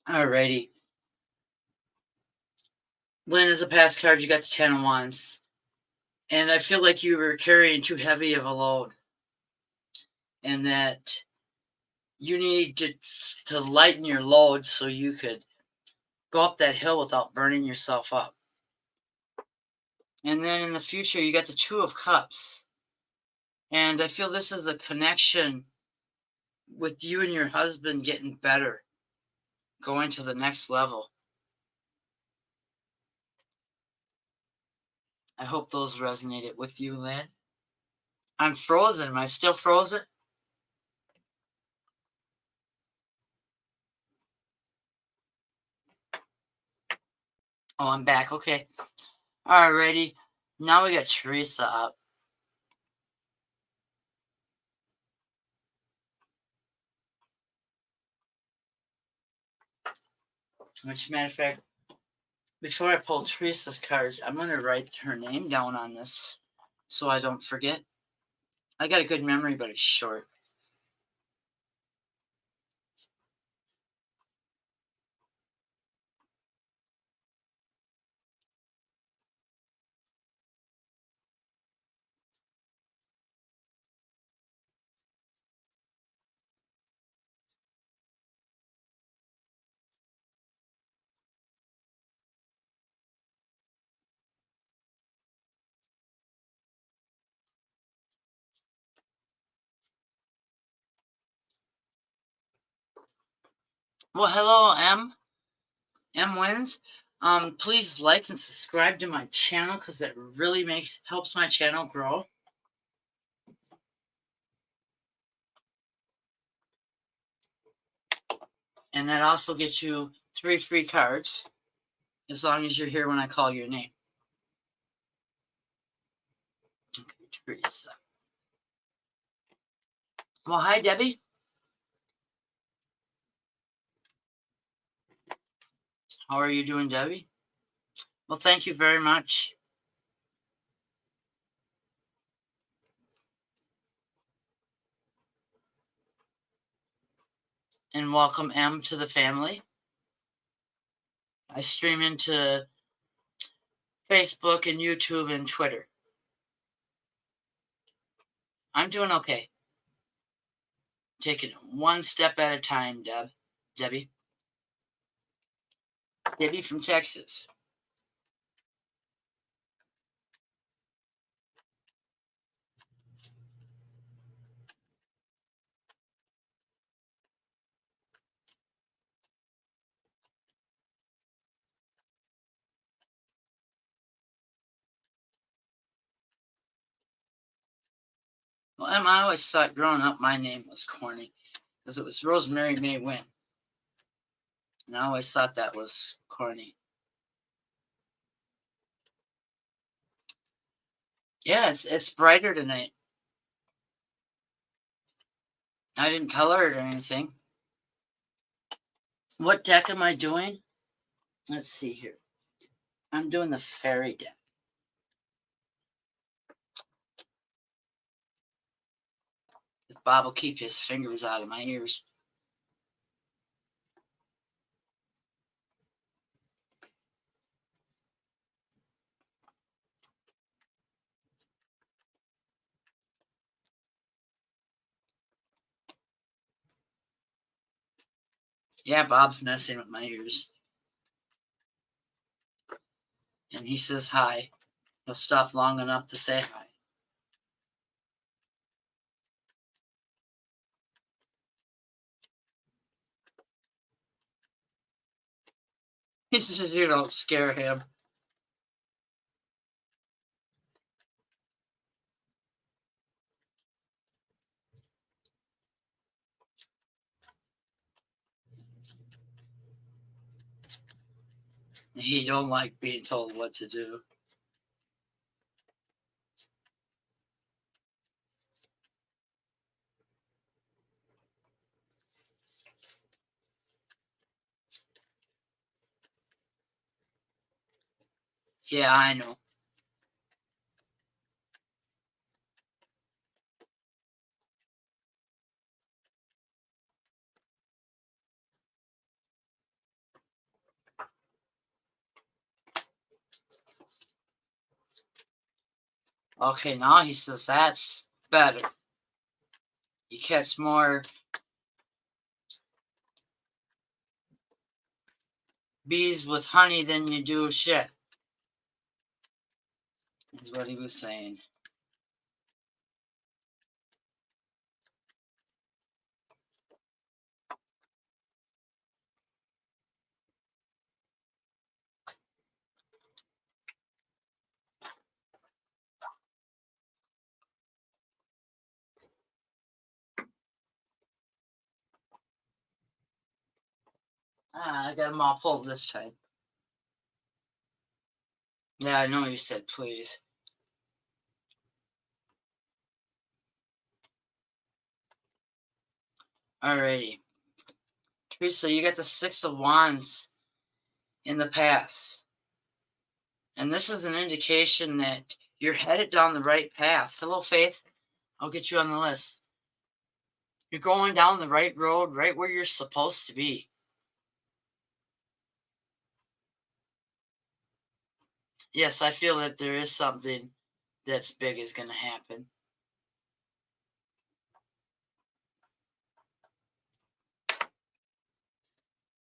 Alrighty. Lynn, as a pass card, you got the 10 of Wands. And I feel like you were carrying too heavy of a load. And that you need to lighten your load so you could go up that hill without burning yourself up. And then in the future, you got the 2 of Cups. And I feel this is a connection with you and your husband getting better, going to the next level. I hope those resonated with you, Lynn. I'm frozen. Am I still frozen? Oh, I'm back. Okay. Alrighty. Now we got Teresa up. Which, matter of fact, before I pull Teresa's cards, I'm going to write her name down on this so I don't forget. I got a good memory, but it's short. Well, hello, M Wins. Please like and subscribe to my channel because that really helps my channel grow. And that also gets you 3 free cards as long as you're here when I call your name. Okay, Teresa. Well, hi, Debbie. How are you doing, Debbie? Well, thank you very much. And welcome, M, to the family. I stream into Facebook and YouTube and Twitter. I'm doing okay. Taking it one step at a time, Debbie. Debbie from Texas. Well, Em, I always thought growing up my name was corny because it was Rosemary May Wynn. And I always thought that was corny. Yeah, it's brighter tonight. I didn't color it or anything. What deck am I doing? Let's see here. I'm doing the fairy deck. If Bob will keep his fingers out of my ears. Yeah, Bob's messing with my ears. And he says hi. He'll stop long enough to say hi. He says you don't scare him. He don't like being told what to do. Yeah, I know. Okay, now he says that's better. You catch more bees with honey than you do shit. Is what he was saying. I got them all pulled this time. Yeah, I know you said please. Alrighty. Teresa, you got the Six of Wands in the past. And this is an indication that you're headed down the right path. Hello, Faith. I'll get you on the list. You're going down the right road, right where you're supposed to be. Yes, I feel that there is something that's big is going to happen.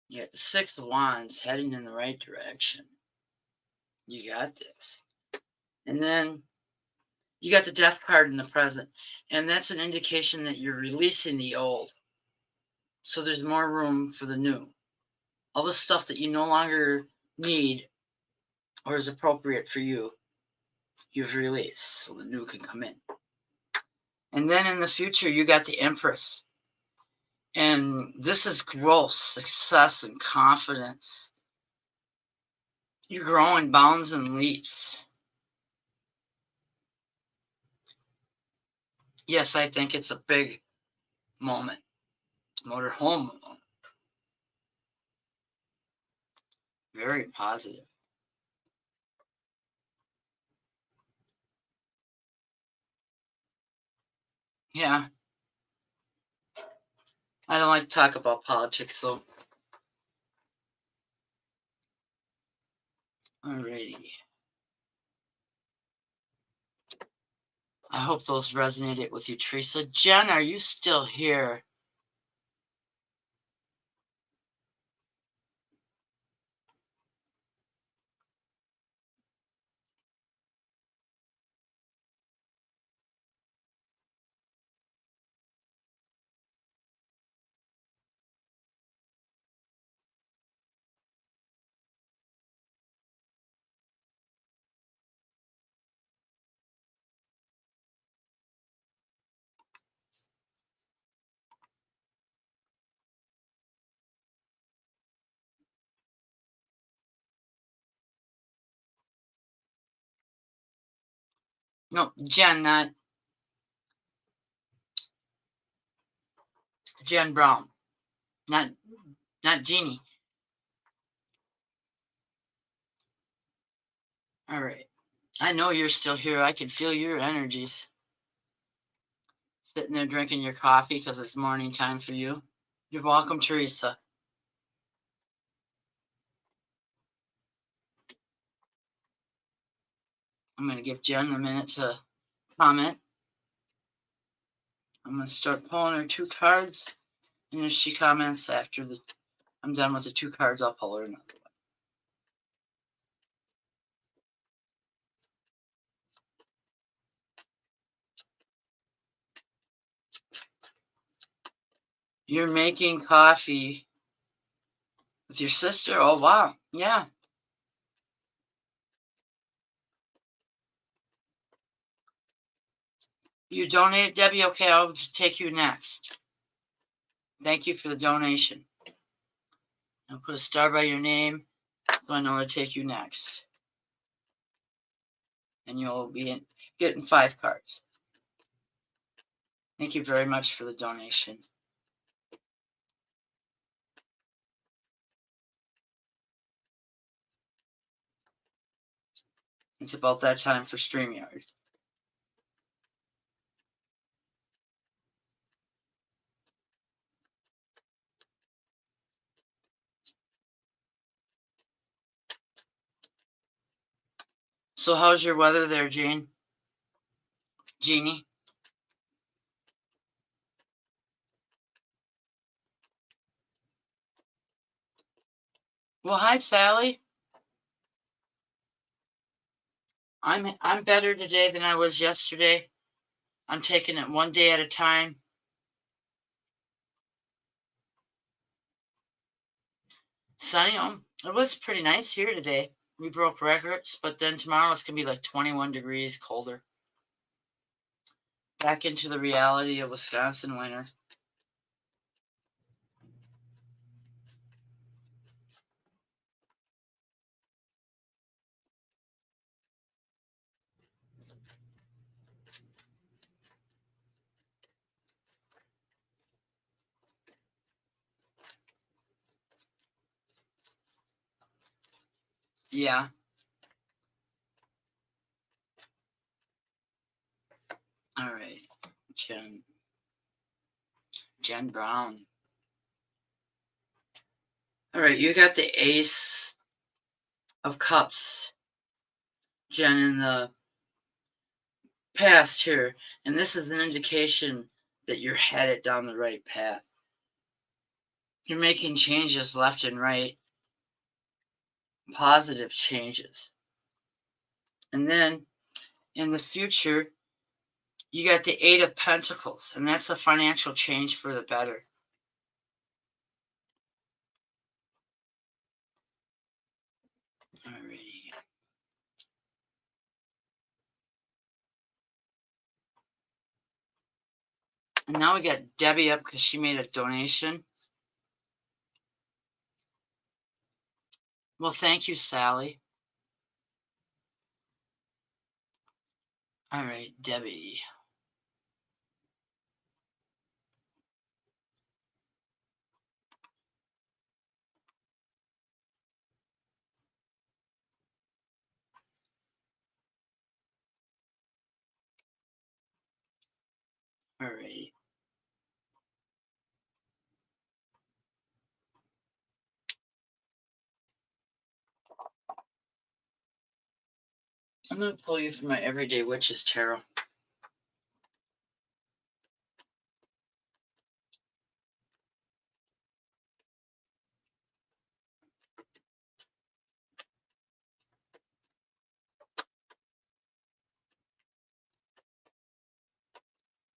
You got the Six of Wands heading in the right direction. You got this. And then you got the Death card in the present. And that's an indication that you're releasing the old. So there's more room for the new. All the stuff that you no longer need or is appropriate for you, you've released so the new can come in. And then in the future, you got the Empress. And this is growth, success, and confidence. You're growing bounds and leaps. Yes, I think it's a big moment. Motorhome moment. Very positive. Yeah. I don't like to talk about politics, so. Alrighty. I hope those resonated with you, Teresa. Jen, are you still here? No, Jen, not Jen Brown. Not Jeannie. All right. I know you're still here. I can feel your energies. Sitting there drinking your coffee because it's morning time for you. You're welcome, Teresa. I'm going to give Jen a minute to comment. I'm going to start pulling her 2 cards. And if she comments after I'm done with the 2 cards, I'll pull her another one. You're making coffee with your sister? Oh, wow. Yeah. You donated, Debbie? Okay, I'll take you next. Thank you for the donation. I'll put a star by your name so so I know where to take you next. And you'll be getting 5 cards. Thank you very much for the donation. It's about that time for StreamYard. So how's your weather there, Jeannie? Well, hi, Sally. I'm better today than I was yesterday. I'm taking it one day at a time. Sunny, it was pretty nice here today. We broke records, but then tomorrow it's going to be like 21 degrees colder. Back into the reality of Wisconsin winter. Yeah. All right. Jen Brown. All right, you got the Ace of Cups, Jen, in the past here, and this is an indication that you're headed down the right path. You're making changes left and right, positive changes. And then in the future, you got the Eight of Pentacles, and that's a financial change for the better. Alrighty. And now we got Debbie up because she made a donation. Well, thank you, Sally. All right, Debbie. All right. I'm going to pull you from my Everyday Witches Tarot.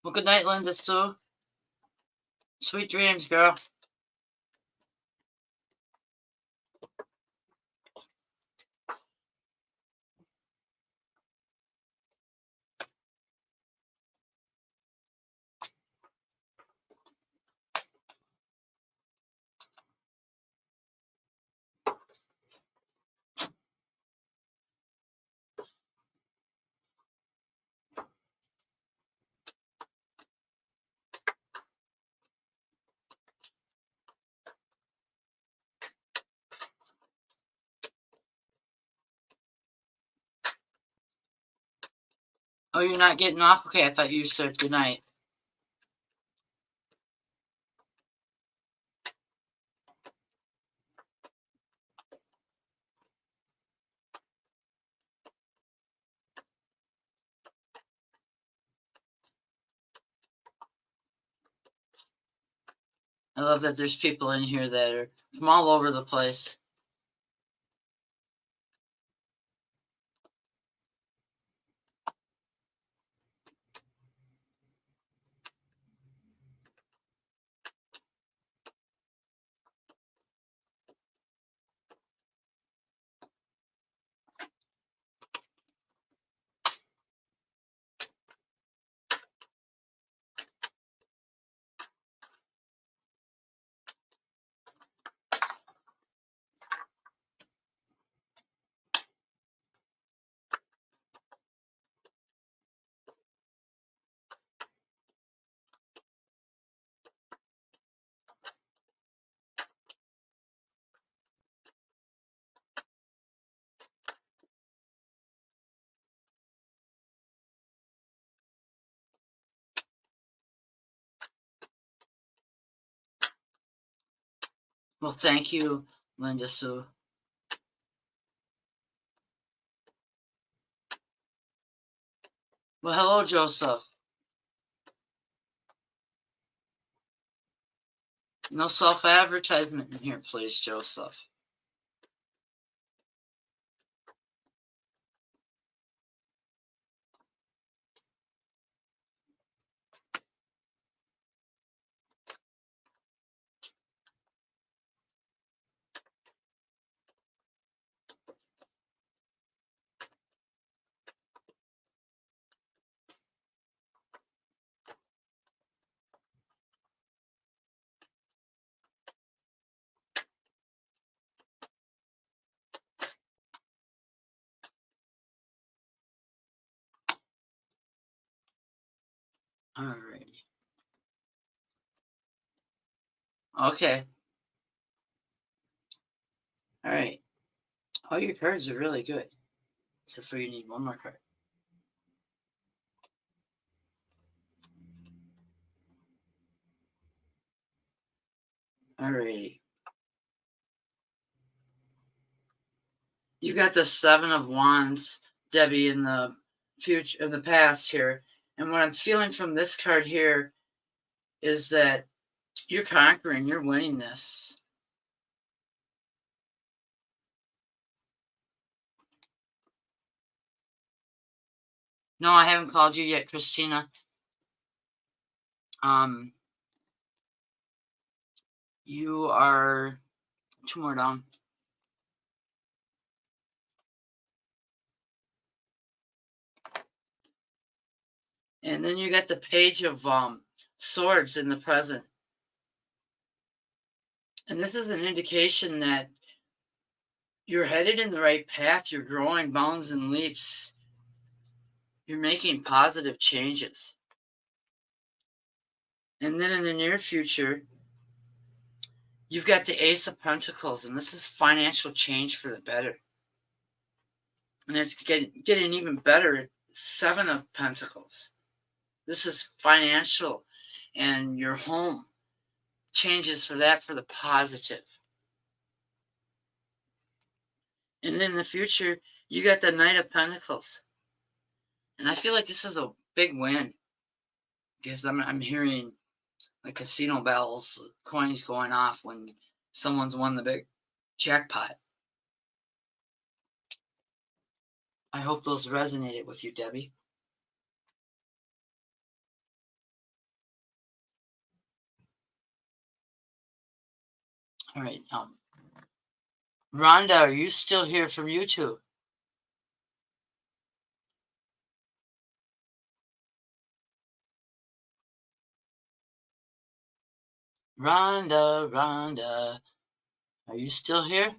Well, good night, Linda Sue. Sweet dreams, girl. Oh, you're not getting off? Okay, I thought you said good night. I love that there's people in here that are from all over the place. Well, thank you, Linda Sue. Well, hello, Joseph. No self-advertisement in here, please, Joseph. Alrighty. Okay. All right. All your cards are really good. Except for you need one more card. Alrighty. You got the Seven of Wands, Debbie, in the future, in the past here. And what I'm feeling from this card here is that you're conquering, you're winning this. No, I haven't called you yet, Christina. You are 2 more down. And then you got the Page of Swords in the present. And this is an indication that you're headed in the right path. You're growing bounds and leaps. You're making positive changes. And then in the near future, you've got the Ace of Pentacles, and this is financial change for the better. And it's getting even better. Seven of Pentacles. This is financial and your home changes for that, for the positive. And then in the future, you got the Knight of Pentacles. And I feel like this is a big win because I'm hearing the casino bells, coins going off when someone's won the big jackpot. I hope those resonated with you, Debbie. All right. Rhonda, are you still here from YouTube? Rhonda, are you still here?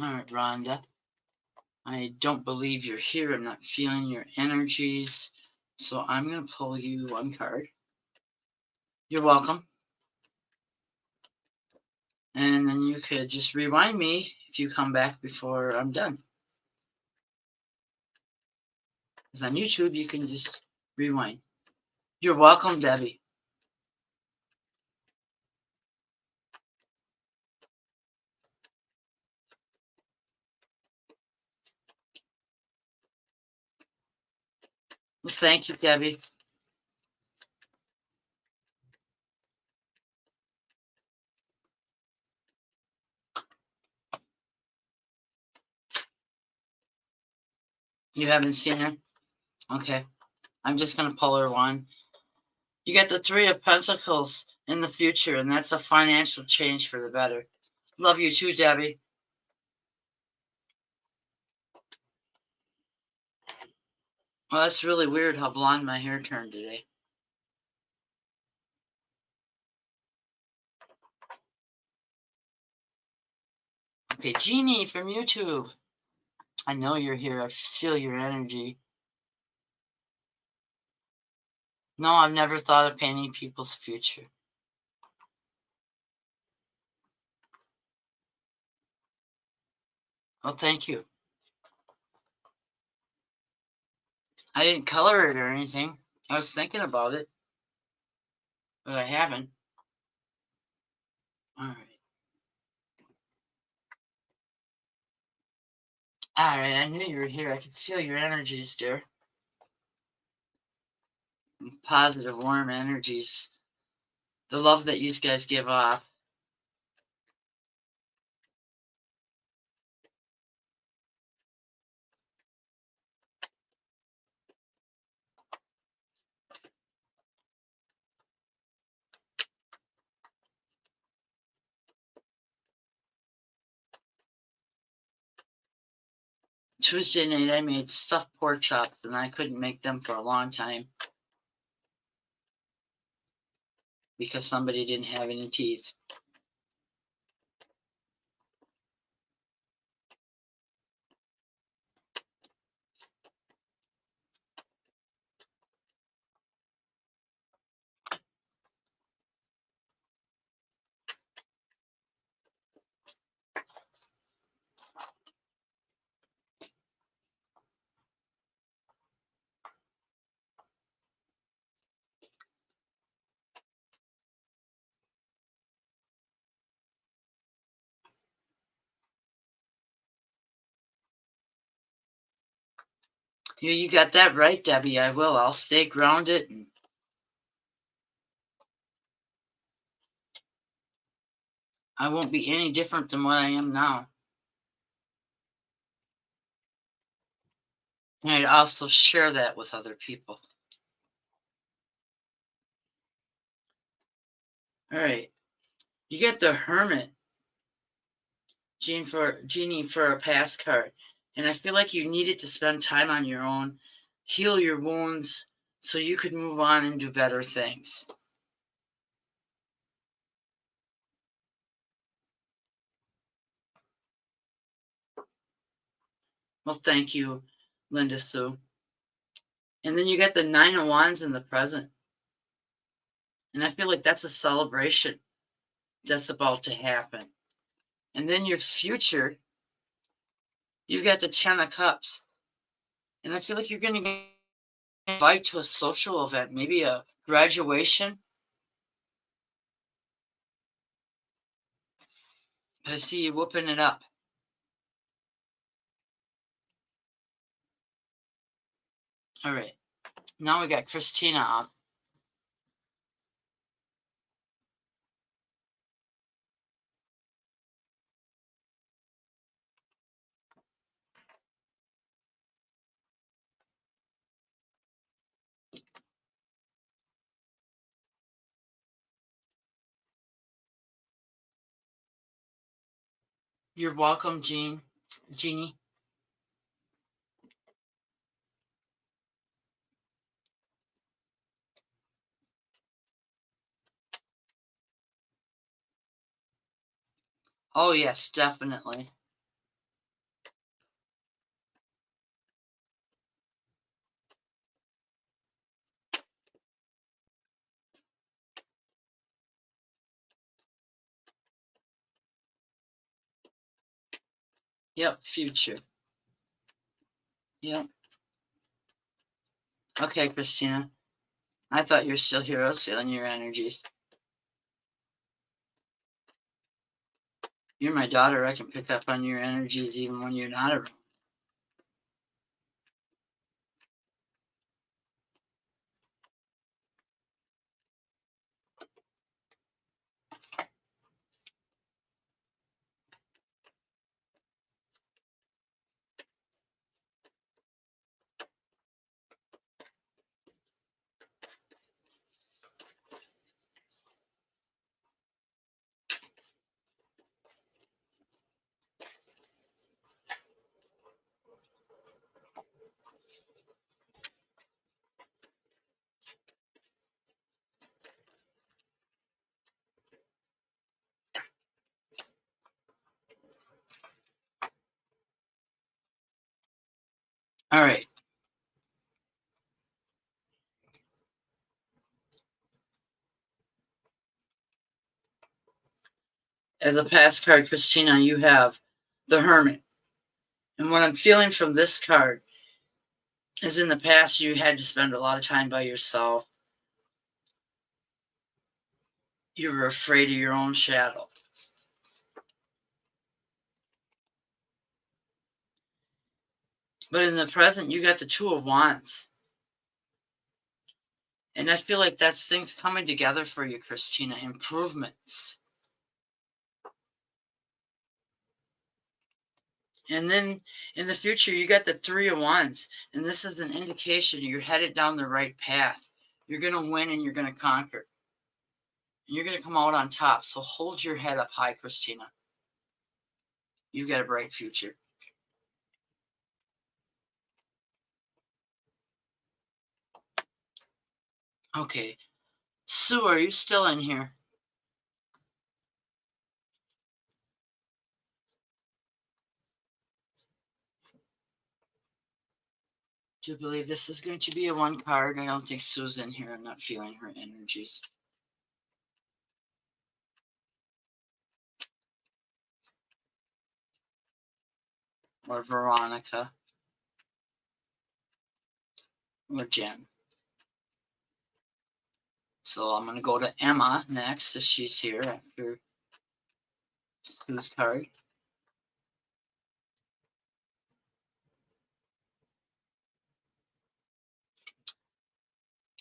All right, Rhonda. I don't believe you're here. I'm not feeling your energies. So I'm going to pull you one card. You're welcome. And then you could just rewind me if you come back before I'm done. Because on YouTube, you can just rewind. You're welcome, Debbie. Well, thank you, Debbie. You haven't seen her? Okay. I'm just going to pull her one. You got the Three of Pentacles in the future, and that's a financial change for the better. Love you too, Debbie. Well, that's really weird how blonde my hair turned today. Okay, Jeannie from YouTube. I know you're here. I feel your energy. No, I've never thought of painting people's future. Well, thank you. I didn't color it or anything. I was thinking about it, but I haven't. All right. All right, I knew you were here. I could feel your energies, dear. Positive, warm energies. The love that you guys give off. Tuesday night, I made stuffed pork chops, and I couldn't make them for a long time because somebody didn't have any teeth. You got that right, Debbie. I will. I'll stay grounded. And I won't be any different than what I am now. And I'd also share that with other people. All right. You get the Hermit, Jeannie, for a pass card. And I feel like you needed to spend time on your own, heal your wounds, so you could move on and do better things. Well, thank you, Linda Sue. And then you get the Nine of Wands in the present. And I feel like that's a celebration that's about to happen. And then your future, you've got the Ten of Cups. And I feel like you're going to get invited to a social event, maybe a graduation. I see you whooping it up. All right. Now we got Christina up. You're welcome, Jeannie. Oh, yes, definitely. Yep, future. Yep. Okay, Christina. I thought you were still here. I was feeling your energies. You're my daughter. I can pick up on your energies even when you're not around. All right. As a past card, Christina, you have the Hermit. And what I'm feeling from this card is in the past you had to spend a lot of time by yourself. You were afraid of your own shadow. But in the present, you got the Two of Wands. And I feel like that's things coming together for you, Christina. Improvements. And then in the future, you got the Three of Wands. And this is an indication you're headed down the right path. You're going to win and you're going to conquer. And you're going to come out on top. So hold your head up high, Christina. You've got a bright future. Okay. Sue, are you still in here? Do you believe this is going to be a one card? I don't think Sue's in here. I'm not feeling her energies. Or Veronica. Or Jen. So I'm going to go to Emma next if she's here after Sue's card.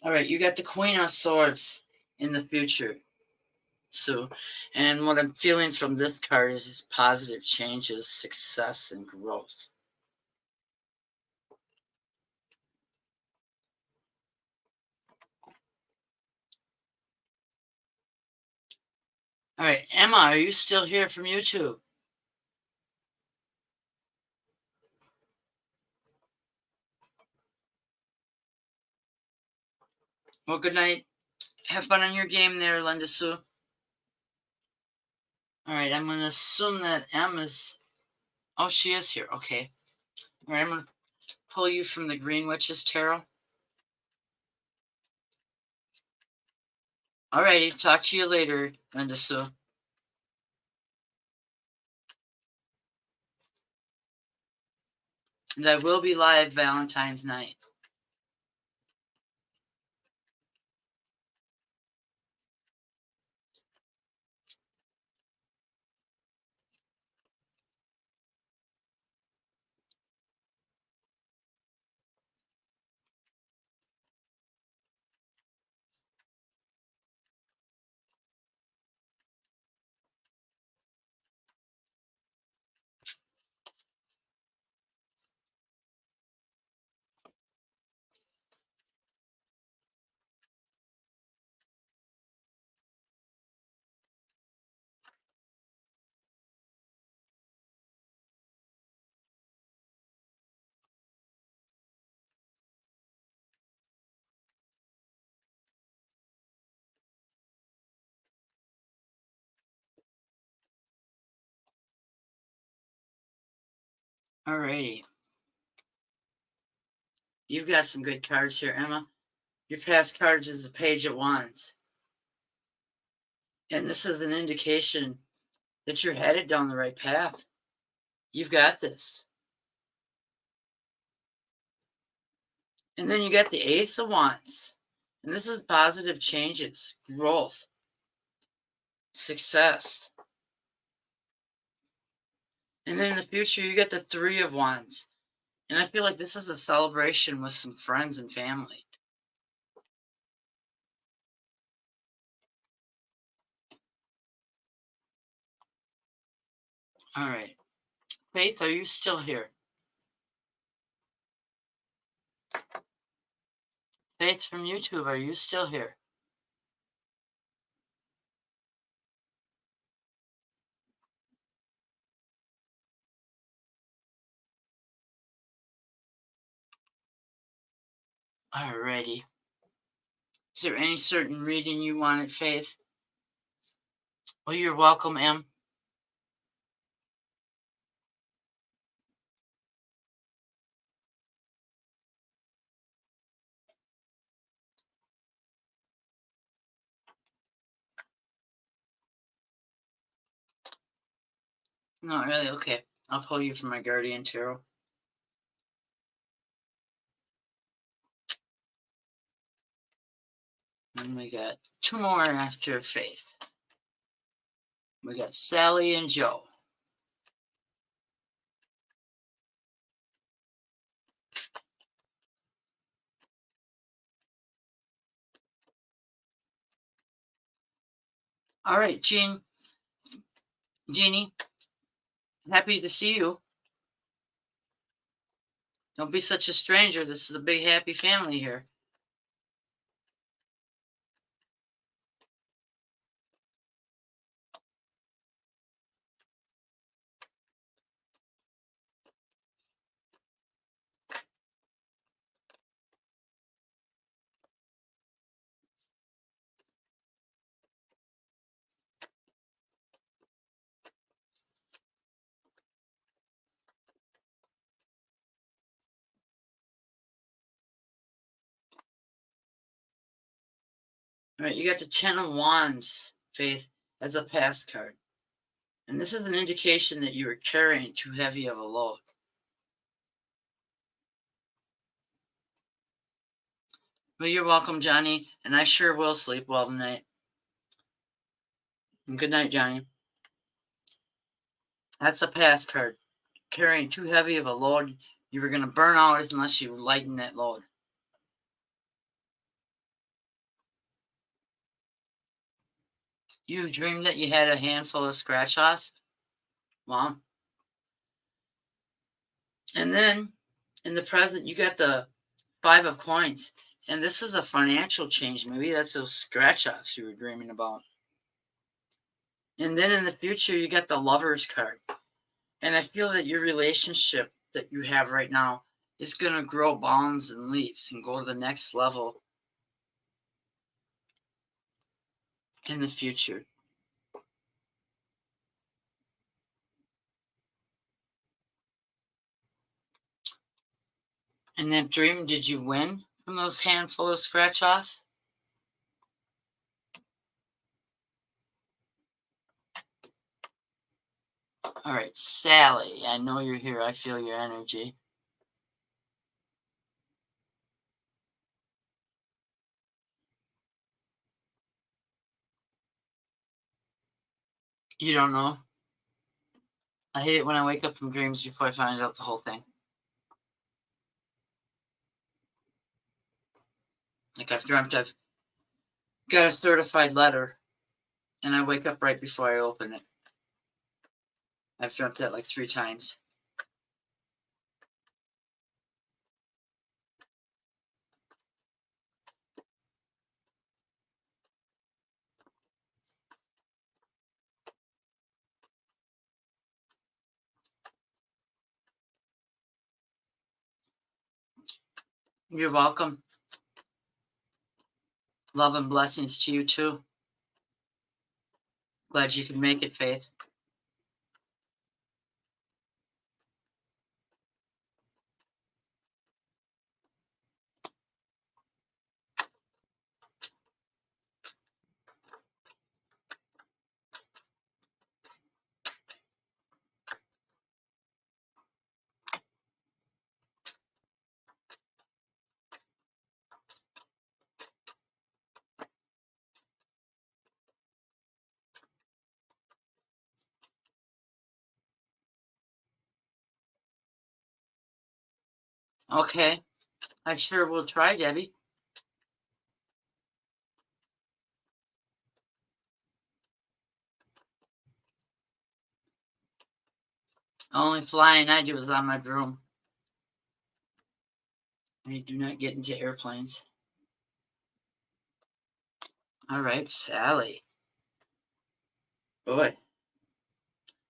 All right, you got the Queen of Swords in the future, Sue. And what I'm feeling from this card is positive changes, success, and growth. All right, Emma, are you still here from YouTube? Well, good night. Have fun on your game there, Linda Sue. All right, I'm going to assume that Emma's... Oh, she is here. Okay. All right, I'm going to pull you from the Green Witches Tarot. All righty, talk to you later, Linda Sue. And I will be live Valentine's night. All righty. You've got some good cards here, Emma. Your past cards is a Page of Wands. And this is an indication that you're headed down the right path. You've got this. And then you got the Ace of Wands. And this is positive changes, growth, success. And then in the future, you get the Three of Wands. And I feel like this is a celebration with some friends and family. All right. Faith, are you still here? Faith from YouTube, are you still here? Alrighty. Is there any certain reading you wanted, Faith? Well, you're welcome, Em. Not really. Okay. I'll pull you from my guardian tarot. And we got two more after Faith. We got Sally and Joe. All right, Jeannie, happy to see you. Don't be such a stranger. This is a big happy family here. All right, you got the Ten of Wands, Faith, as a pass card. And this is an indication that you are carrying too heavy of a load. Well, you're welcome, Johnny, and I sure will sleep well tonight. And good night, Johnny. That's a pass card. Carrying too heavy of a load, you were going to burn out unless you lighten that load. You dreamed that you had a handful of scratch-offs? Well, and then in the present, you got the Five of Coins. And this is a financial change. Maybe that's those scratch-offs you were dreaming about. And then in the future, you got the Lovers card. And I feel that your relationship that you have right now is going to grow bounds and leaps and go to the next level in the future. In that dream, did you win from those handful of scratch-offs? All right, Sally, I know you're here. I feel your energy. You don't know? I hate it when I wake up from dreams before I find out the whole thing. Like I've dreamt I've got a certified letter, and I wake up right before I open it. I've dreamt that like 3 times. You're welcome. Love and blessings to you too. Glad you could make it, Faith. Okay, I sure will try, Debbie. The only flying I do is on my broom. I do not get into airplanes. All right, Sally. Boy,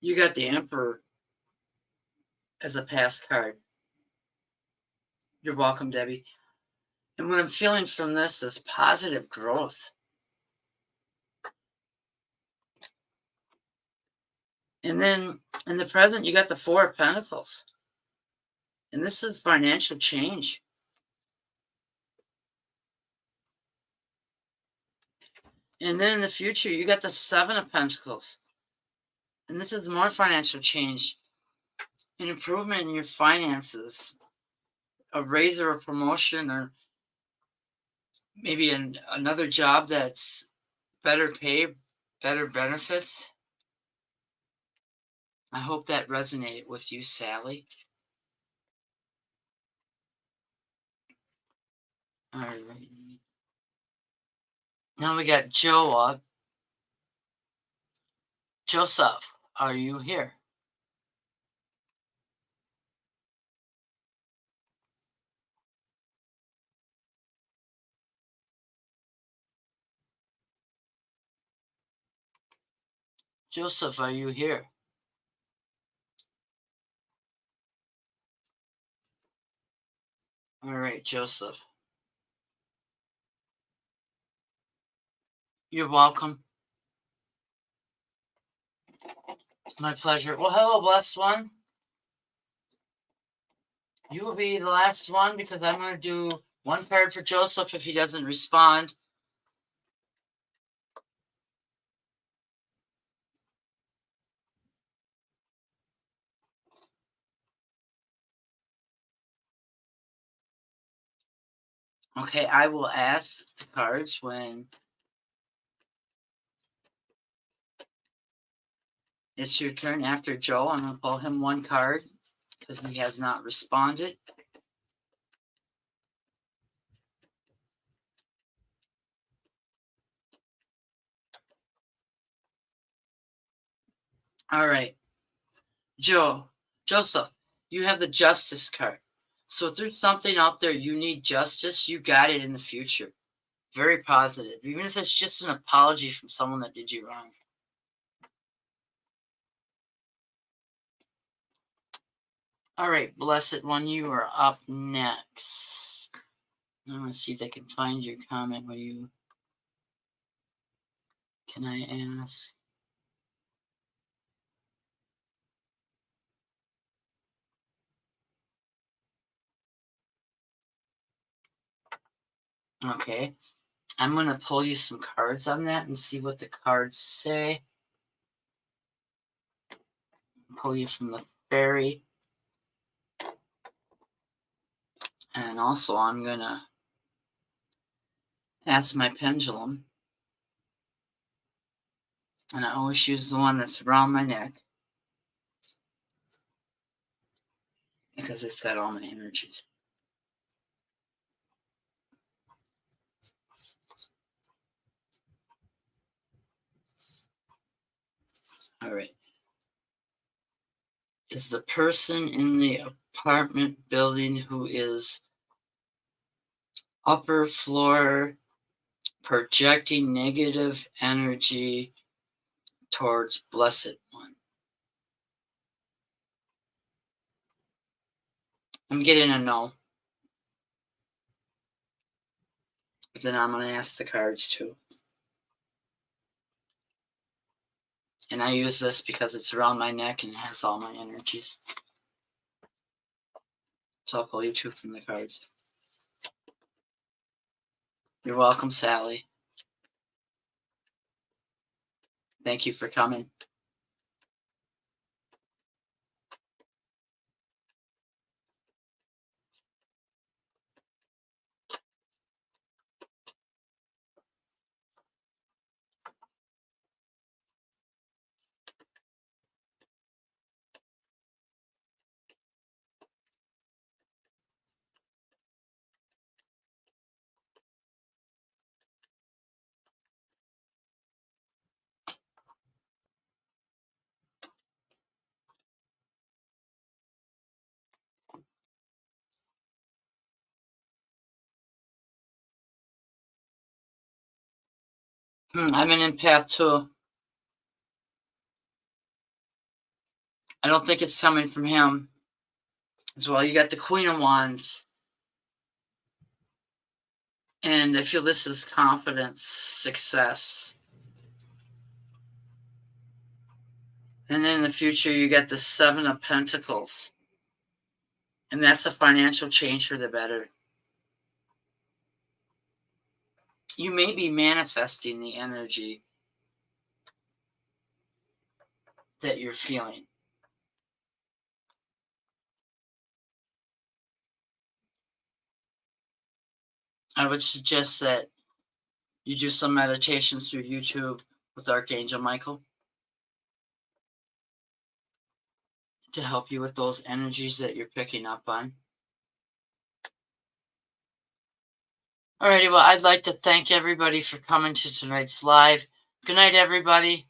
you got the Emperor as a pass card. You're welcome, Debbie. And what I'm feeling from this is positive growth. And then in the present, you got the Four of Pentacles. And this is financial change. And then in the future, you got the Seven of Pentacles. And this is more financial change, an improvement in your finances, a raise or a promotion, or maybe another job that's better pay, better benefits. I hope that resonated with you, Sally. All right. Now we got Joe up. Joseph, are you here? Joseph, are you here? All right, Joseph. You're welcome. My pleasure. Well, hello, blessed one. You will be the last one because I'm going to do one card for Joseph if he doesn't respond. Okay, I will ask the cards when it's your turn after Joe. I'm going to pull him one card because he has not responded. All right. Joseph, you have the Justice card. So if there's something out there you need justice, you got it in the future. Very positive, even if it's just an apology from someone that did you wrong. All right, blessed one, you are up next. I'm going to see if I can find your comment where you. Can I ask? Okay. I'm going to pull you some cards on that and see what the cards say. Pull you from the fairy. And also, I'm going to ask my pendulum. And I always use the one that's around my neck because it's got all my energies. All right. Is the person in the apartment building who is upper floor projecting negative energy towards blessed one? I'm getting a no. But then I'm going to ask the cards too. And I use this because it's around my neck and it has all my energies. So I'll pull you two from the cards. You're welcome, Sally. Thank you for coming. I'm an empath too. I don't think it's coming from him as well. You got the Queen of Wands. And I feel this is confidence, success. And then in the future, you get the Seven of Pentacles. And that's a financial change for the better. You may be manifesting the energy. that you're feeling. I would suggest that you do some meditations through YouTube with Archangel Michael to help you with those energies that you're picking up on. Alrighty, well, I'd like to thank everybody for coming to tonight's live. Good night, everybody.